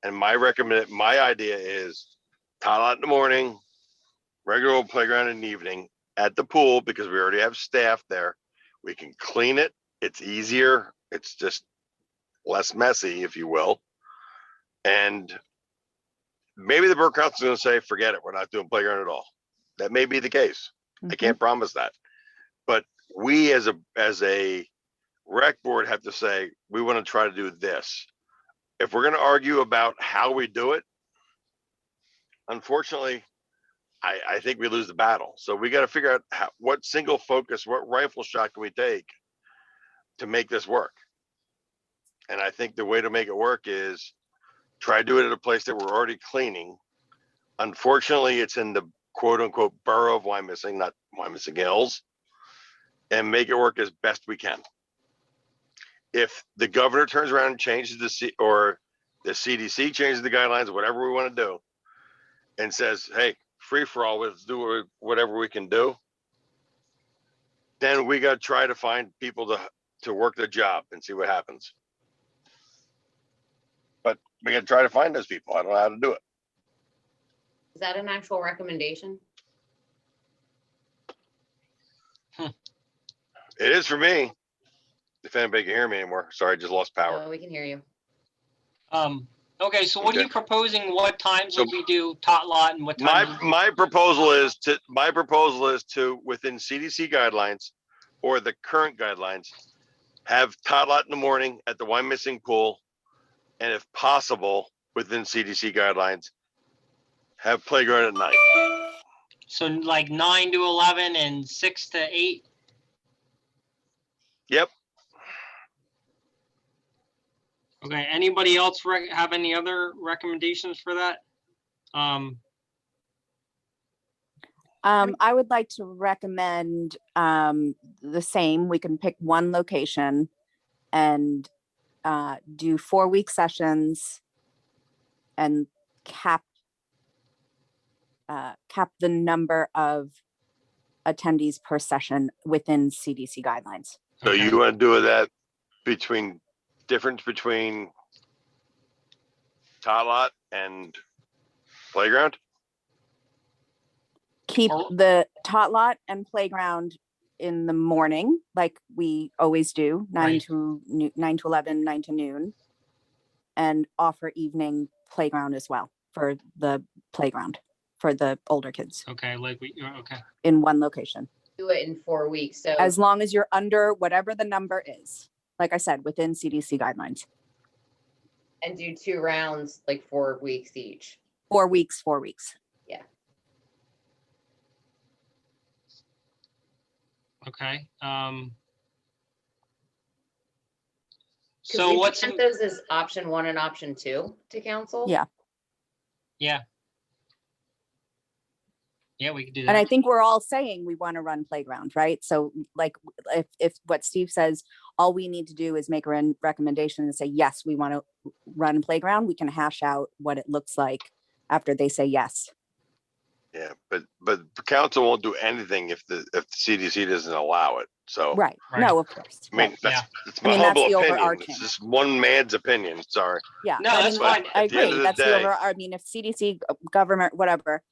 And my idea is tot in the morning, regular old playground in the evening, at the pool, because we already have staff there. We can clean it. It's easier. It's just less messy, if you will. And maybe the Borough Council is going to say, forget it. We're not doing playground at all. That may be the case. I can't promise that. But we as a rec board have to say, we want to try to do this. If we're going to argue about how we do it, unfortunately, I think we lose the battle. So we got to figure out what single focus, what rifle shot can we take to make this work? And I think the way to make it work is try to do it at a place that we're already cleaning. Unfortunately, it's in the quote unquote borough of Wyomissing, not Wyomissing Hills, and make it work as best we can. If the governor turns around and changes or the CDC changes the guidelines, whatever we want to do, and says, hey, free for all, let's do whatever we can do, then we got to try to find people to work the job and see what happens. But we got to try to find those people. I don't know how to do it. Is that an actual recommendation? It is for me. If anybody can hear me anymore. Sorry, I just lost power. Oh, we can hear you. Okay, so what are Okay. you proposing? What times So would we do tot lot and what time? My proposal is to within CDC guidelines or the current guidelines, have tot lot in the morning at the Wyomissing pool, and if possible within CDC guidelines, have playground at night. So like 9 to 11 and 6 to 8. Yep. Okay. Anybody else have any other recommendations for that? I would like to recommend the same. We can pick one location and do 4-week sessions and cap the number of attendees per session within CDC guidelines. So Okay. you want to do that difference between tot lot and playground? Keep Or- the tot lot and playground in the morning, like we always do, 9 Right. to 11, 9 to noon, and offer evening playground as well for the playground for the older kids Okay. Okay. in one location. Do it in 4 weeks. So As long as you're under whatever the number is, like I said, within CDC guidelines. and do 2 rounds, like 4 weeks each. 4 weeks, 4 weeks. Okay. 'Cause So we what's present those as option 1 and option 2 to council? Yeah. Yeah. Yeah, we could do And I that. think we're all saying we want to run playground, right? So like, if what Steve says, all we need to do is make a recommendation and say, yes, we want to run playground, we can hash out what it looks like after they say yes. Yeah, but the council won't do anything if the CDC doesn't allow it. So, Right. Right. No, of course. I mean, Right. that's, Yeah. it's my I mean, that's humble the opinion. overarching. It's just one man's opinion. Sorry. Yeah. No, I that's mean, fine. I At the end agree. of the That's the day- over, I mean, if CDC, government, whatever,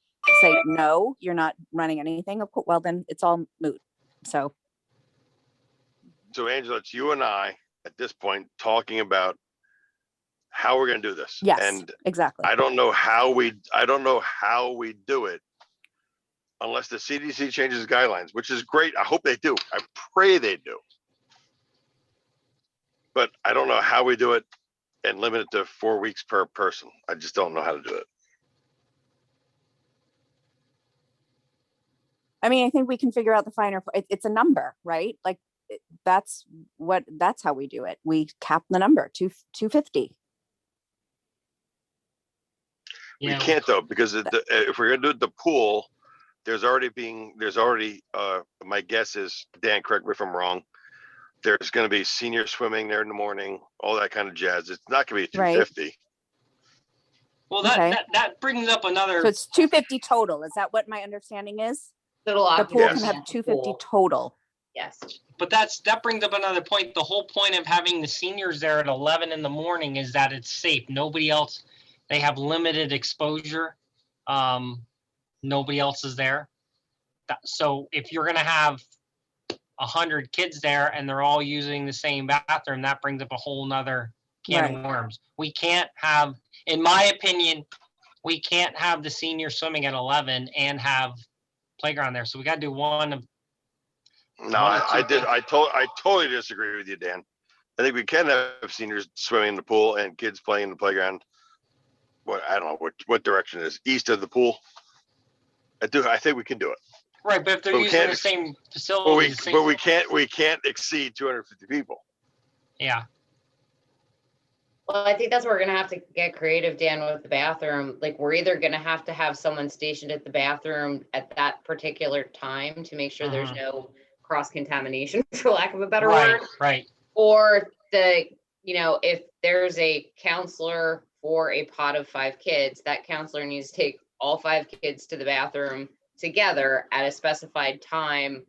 say, no, you're not running anything, of course, well, then it's all moot. So, So Angela, it's you and I at this point talking about how we're going to do this. yes, And exactly. I don't know how we do it unless the CDC changes guidelines, which is great. I hope they do. I pray they do. But I don't know how we do it and limit it to 4 weeks per person. I just don't know how to do it. I mean, I think we can figure out the finer, it's a number, right? Like, that's how we do it. We cap the number to 250. Yeah. We can't though, because if we're gonna do the pool, there's already, my guess is, Dan, correct me if I'm wrong, there's gonna be senior swimming there in the morning, all that kind of jazz. It's not gonna be Right. 250. Well, Okay. that brings up another. So it's 250 total. Is that what my understanding is? Total The pool can occupancy have at the 250 pool. total. Yes. But that brings up another point. The whole point of having the seniors there at 11 in the morning is that it's safe. Nobody else, they have limited exposure. Nobody else is there. So if you're gonna have 100 kids there and they're all using the same bathroom, that brings up a whole nother can of worms. We can't have, in my opinion, we can't have the senior swimming at 11 and have playground there. So we gotta do one of. No, One or two I totally disagree with you, Dan. I think we can have seniors swimming in the pool and kids playing in the playground. I don't know what direction it is, east of the pool. I think we can do it. Right, but if they're But we using can't the same But facility, the same, we can't exceed 250 people. yeah, Well, I think that's where we're gonna have to get creative, Dan, with the bathroom. Like, we're either gonna have to have someone stationed at the bathroom at that particular time to make sure there's no cross-contamination, for lack of a better right, word. right. Or if there's a counselor for a pot of 5 kids, that counselor needs to take all 5 kids to the bathroom together at a specified time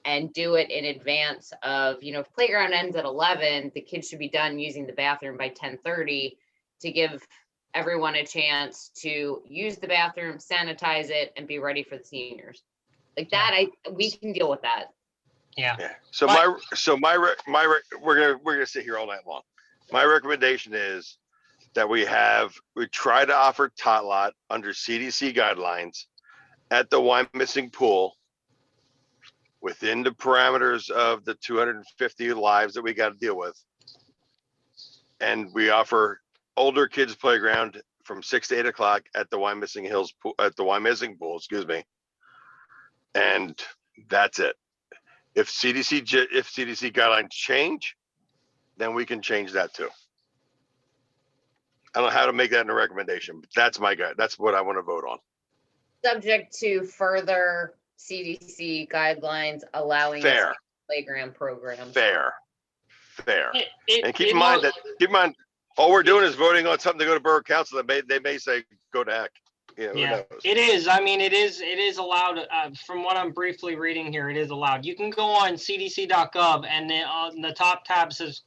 and do it in advance of, if playground ends at 11, the kids should be done using the bathroom by 10:30 to give everyone a chance to use the bathroom, sanitize it, and be ready for the seniors. Like that, we can deal with that. Yeah, Yeah. So Right. we're gonna sit here all night long. My recommendation is that we try to offer tot lot under CDC guidelines at the Wyomissing pool within the parameters of the 250 lives that we got to deal with. And we offer older kids playground from 6 to 8 o'clock at the Wyomissing Hills pool, at the Wyomissing pool, excuse me. And that's it. If CDC guidelines change, then we can change that too. I don't know how to make that in a recommendation, but that's my guy. That's what I want to vote on. Subject to further CDC guidelines allowing us Fair, playground programs. fair. And keep it in mind mo- all we're doing is voting on something to go to borough council that they may say, go to heck. Who Yeah, knows? it is. I mean, it is allowed. From what I'm briefly reading here, it is allowed. You can go on cdc.gov and then on the top tab says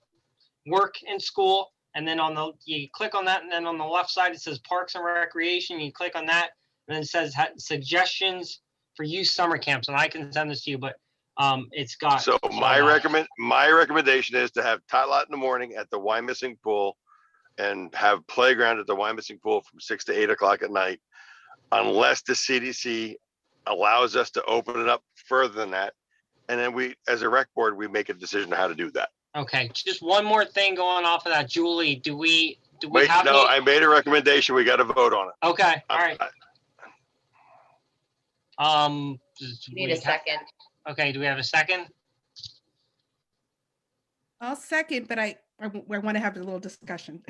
work and school. And then you click on that, and then on the left side, it says Parks and Recreation. You click on that, and then it says suggestions for youth summer camps. And I can send this to you, but it's got. So my recommendation is to have tot lot in the morning at the Wyomissing pool and have playground at the Wyomissing pool from 6 to 8 o'clock at night, unless the CDC allows us to open it up further than that. And then we, as a rec board, we make a decision on how to do that. Okay, just one more thing going off of that, Julie. Do we Wait, have? no, I made a recommendation. We got to vote on it. Okay, all right. Need a second. Okay, do we have a second? I'll second, but I want to have a little discussion.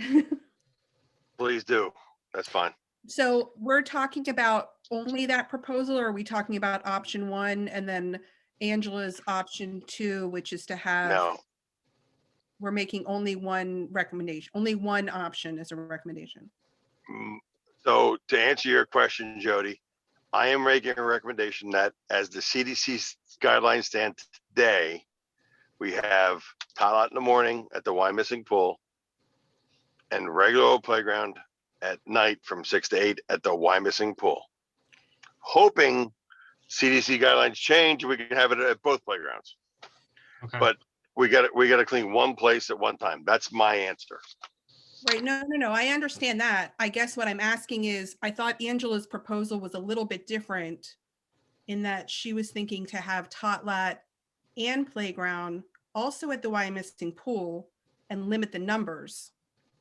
Please do. That's fine. So we're talking about only that proposal, or are we talking about option 1 and then Angela's option 2, which is to have, No, we're making only one recommendation, only one option as a recommendation? So to answer your question, Jody, I am making a recommendation that as the CDC guidelines stand today, we have tot lot in the morning at the Wyomissing Pool and regular old playground at night from 6 to 8 at the Wyomissing Pool. Hoping CDC guidelines change, we can have it at both playgrounds. Okay. But we got to clean one place at one time. That's my answer. Right, no, I understand that. I guess what I'm asking is, I thought Angela's proposal was a little bit different in that she was thinking to have tot lot and playground also at the Wyomissing Pool and limit the numbers,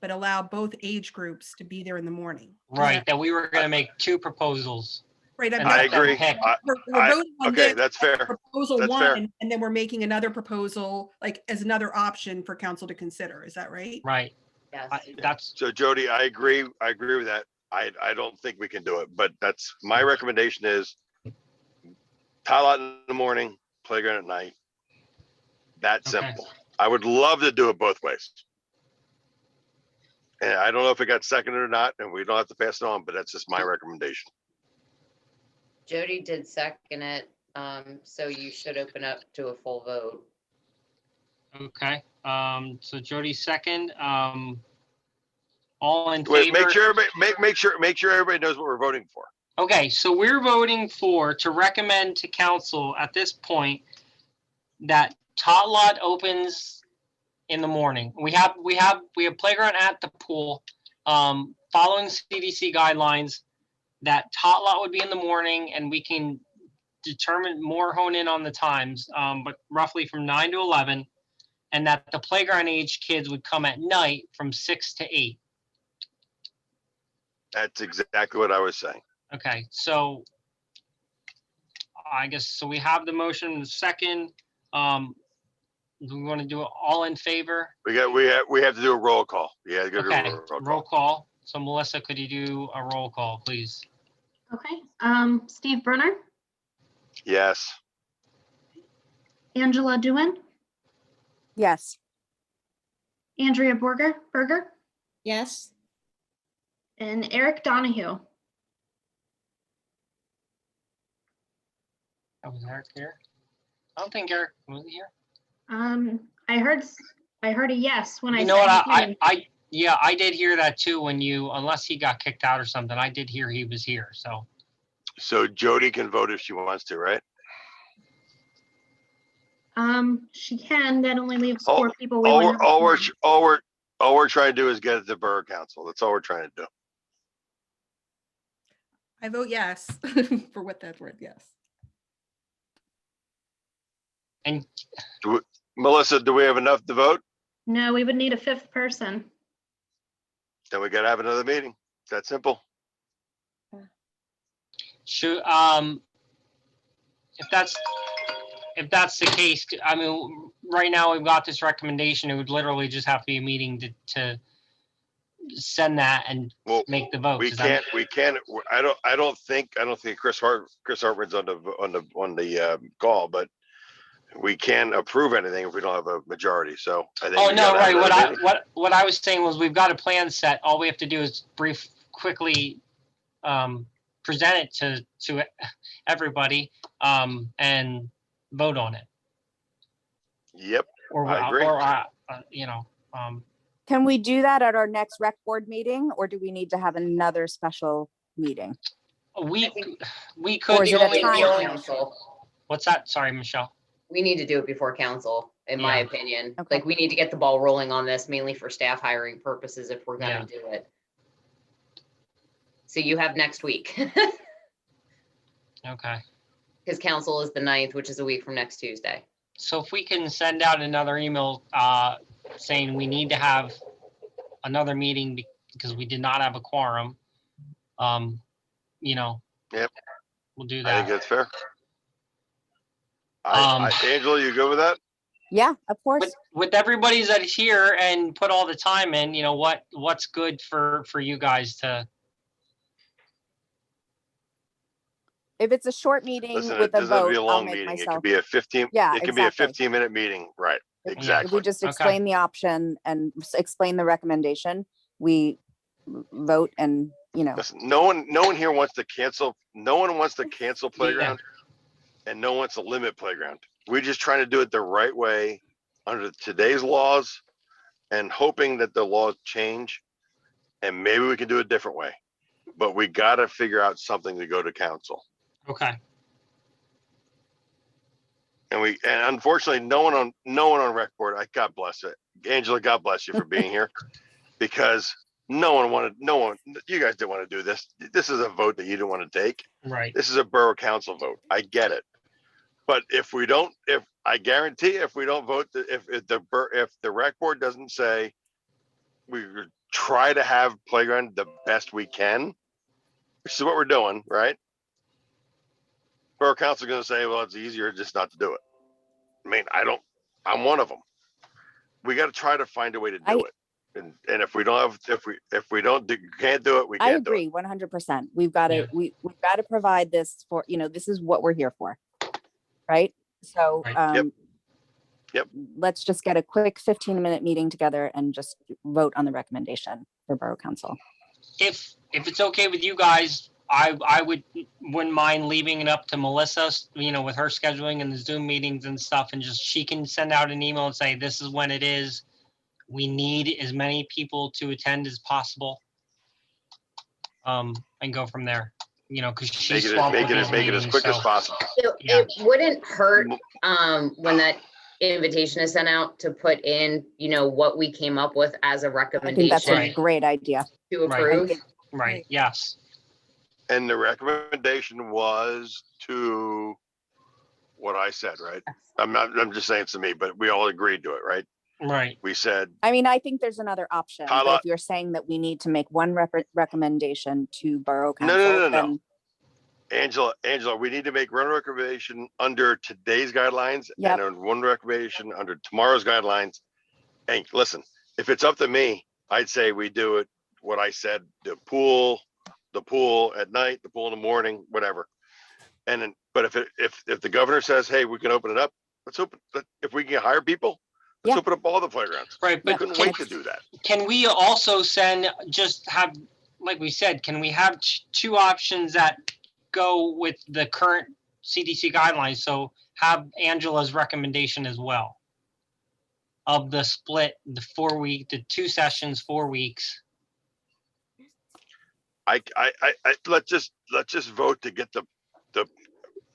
but allow both age groups to be there in the morning. Right, that we were gonna make 2 proposals. Right. And I let them agree. pick. We're voting on Okay, this that's as fair. Proposal That's fair. 1, and then we're making another proposal, like, as another option for council to consider. Is that right? Right, Yes. that's, So Jody, I agree with that. I don't think we can do it, but that's my recommendation is tot lot in the morning, playground at night. That Okay. simple. I would love to do it both ways. And I don't know if it got seconded or not, and we don't have to pass it on, but that's just my recommendation. Jody did second it, so you should open up to a full vote. okay. So Jody second, all in Wait, make favor? sure, make sure everybody knows what we're voting for. Okay, so we're voting to recommend to council at this point that tot lot opens in the morning. We have playground at the pool, following CDC guidelines. That tot lot would be in the morning, and we can hone in on the times, but roughly from 9 to 11, and that the playground age kids would come at night from 6 to 8. That's exactly what I was saying. Okay, so I guess, so we have the motion in the second. Do we want to do it all in favor? We have to do a roll call. Yeah, go to Okay, a roll roll call. call. So Melissa, could you do a roll call, please? Okay, Steve Brunner, Yes. Angela Dewan, Yes. Andrea Berger, Yes, and Eric Donahue. Oh, was Eric here? I don't think Eric was here. I heard a yes when I You said know what, his name. yeah, I did hear that too when unless he got kicked out or something, I did hear he was here, so. So Jody can vote if she wants to, right? She can, that only leaves All- 4 people. We All wouldn't we're, have a all quorum. we're trying to do is get it to Borough Council. That's all we're trying to do. I vote yes, for what that's worth, yes. And Melissa, do we have enough to vote? No, we would need a 5th person. Then we gotta have another meeting. It's that simple. should, if that's the case, I mean, right now we've got this recommendation, it would literally just have to be a meeting to send that and Well, make the vote. we can't, I don't think Chris Hartman's on the call, but we can approve anything if we don't have a majority, so. I think Oh, we no, gotta have right, another meeting. what I was saying was we've got a plan set, all we have to do is quickly present it to everybody, and vote on it. Yep, Or, I agree. Can we do that at our next rec board meeting, or do we need to have another special meeting? we I think- could, Or is the it a only, time? Before council. what's that? Sorry, Michelle. We need to do it before council, in my Yeah. opinion. Okay. Like, we need to get the ball rolling on this, mainly for staff hiring purposes if we're Yeah. gonna do it. So you have next week, Okay. because council is the 9th, which is a week from next Tuesday. So if we can send out another email saying we need to have another meeting because we did not have a quorum, Yep. we'll do I think that. that's fair. Um, Angela, you good with that? Yeah, of course. With everybody that's here and put all the time in, what's good for you guys to, If it's a short meeting Listen, it with a doesn't have to vote, be a I'll long make meeting. It myself. could be a 15, Yeah, it could be a exactly. 15-minute meeting, right? If Exactly. we just Okay. explain the option and explain the recommendation, we vote and, Listen, no one here wants to cancel, no one wants to cancel playground and no one wants to limit playground. We're just trying to do it the right way under today's laws and hoping that the laws change and maybe we can do it a different way. But we got to figure out something to go to council. Okay. And unfortunately, no one on rec board, God bless it. Angela, God bless you for being here because you guys didn't want to do this. This is a vote that you didn't want to take. Right. This is a borough council vote. I get it. But if I guarantee if we don't vote, if the rec board doesn't say we try to have playground the best we can, which is what we're doing, right? Borough council is going to say, well, it's easier just not to do it. I mean, I'm one of them. We got to try to find a way to do it. And if we don't can't do it, we I can't do it. agree 100%. We've got to, we've got to provide this for, this is what we're here for. Right. So, Right. Yep. Let's just get a quick 15-minute meeting together and just vote on the recommendation for borough council. If it's okay with you guys, I wouldn't mind leaving it up to Melissa, with her scheduling and the Zoom meetings and stuff, and just she can send out an email and say, this is when it is. We need as many people to attend as possible. And go from there, because she's swamped with these Make it as meetings, quick as so- possible. It wouldn't hurt when that invitation is sent out to put in, what we came up with as a I think that's a recommendation Right. great idea. to Right. approve. Right, yes. And the recommendation was to what I said, right? I'm just saying it's to me, but we all agreed to it, right? Right. We said, I mean, I think there's another option. But Tyler- if you're saying that we need to make one recommendation to borough No, council, no, no, no. then Angela, we need to make one recommendation under today's guidelines Yep. and one recommendation under tomorrow's guidelines. And listen, if it's up to me, I'd say we do it, what I said, the pool at night, the pool in the morning, whatever. And then, but if the governor says, hey, we can open it up, if we can hire people, let's Yeah. open up all the playgrounds. Right, I but couldn't wait to do that. can we also like we said, can we have two options that go with the current CDC guidelines? So have Angela's recommendation as well of the split, the 2 sessions, 4 weeks. Let's just vote to get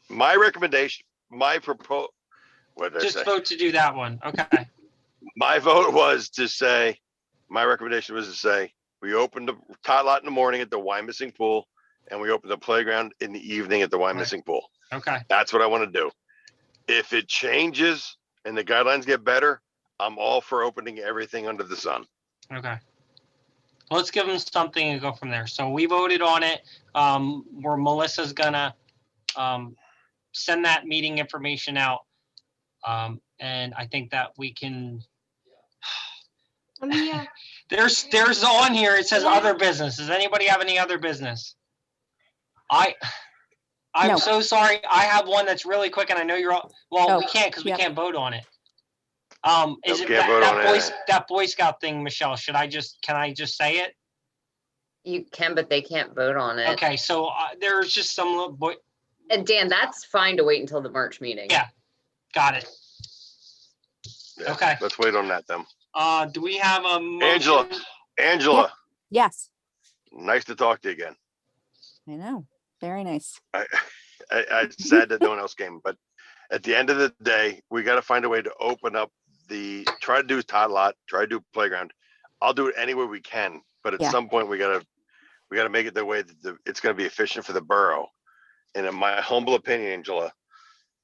my recommendation, my proposal. What did I Just say? vote to do that one. Okay. My vote was to say, my recommendation was to say, we open the tot lot in the morning at the Wyomissing pool and we open the playground in the evening at the Wyomissing pool. Okay. That's what I want to do. If it changes and the guidelines get better, I'm all for opening everything under the sun. Okay. Let's give them something and go from there. So we voted on it. Where Melissa's gonna send that meeting information out. And I think that we can. There's on here, it says other business. Does anybody have any other business? I'm No. so sorry. I have one that's really quick and I know you're all, well, Oh, we can't because we yeah. can't vote on it. Is it Can't vote on it. that Boy Scout thing, Michelle? Can I just say it? You can, but they can't vote on it. Okay, so there's just some little boy, And Dan, that's fine to wait until the March meeting. Yeah. got it. Yeah, Okay. Let's wait on that then. Do we have a motion? Angela, yes, nice to talk to you again. I know. Very nice. I sad that no one else came, but at the end of the day, we got to find a way to open up try to do tot lot, try to do playground. I'll do it any way we can, but at Yeah. some point we got to make it the way that it's going to be efficient for the borough. And in my humble opinion, Angela,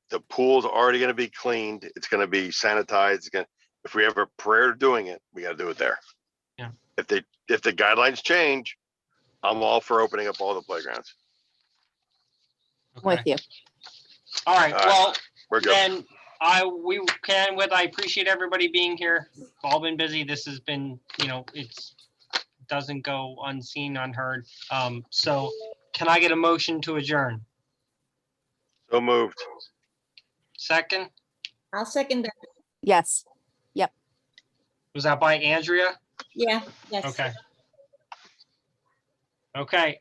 the pool's already going to be cleaned. It's going to be sanitized. If we have a prayer doing it, we got to do it there. Yeah. If the guidelines change, I'm all for opening up all the playgrounds. I'm with you. All right, All right. well, We're good. then I appreciate everybody being here. We've all been busy. This has been, doesn't go unseen, unheard. So can I get a motion to adjourn? So moved. Second, I'll second that. Yes. was that by Andrea? Yeah, yes. Okay. Okay,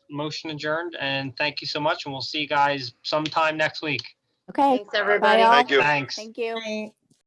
motion adjourned, and thank you so much, and we'll see you guys sometime next week. Okay. Thanks, everybody. all. Thank you. Thanks. Thank you. Right.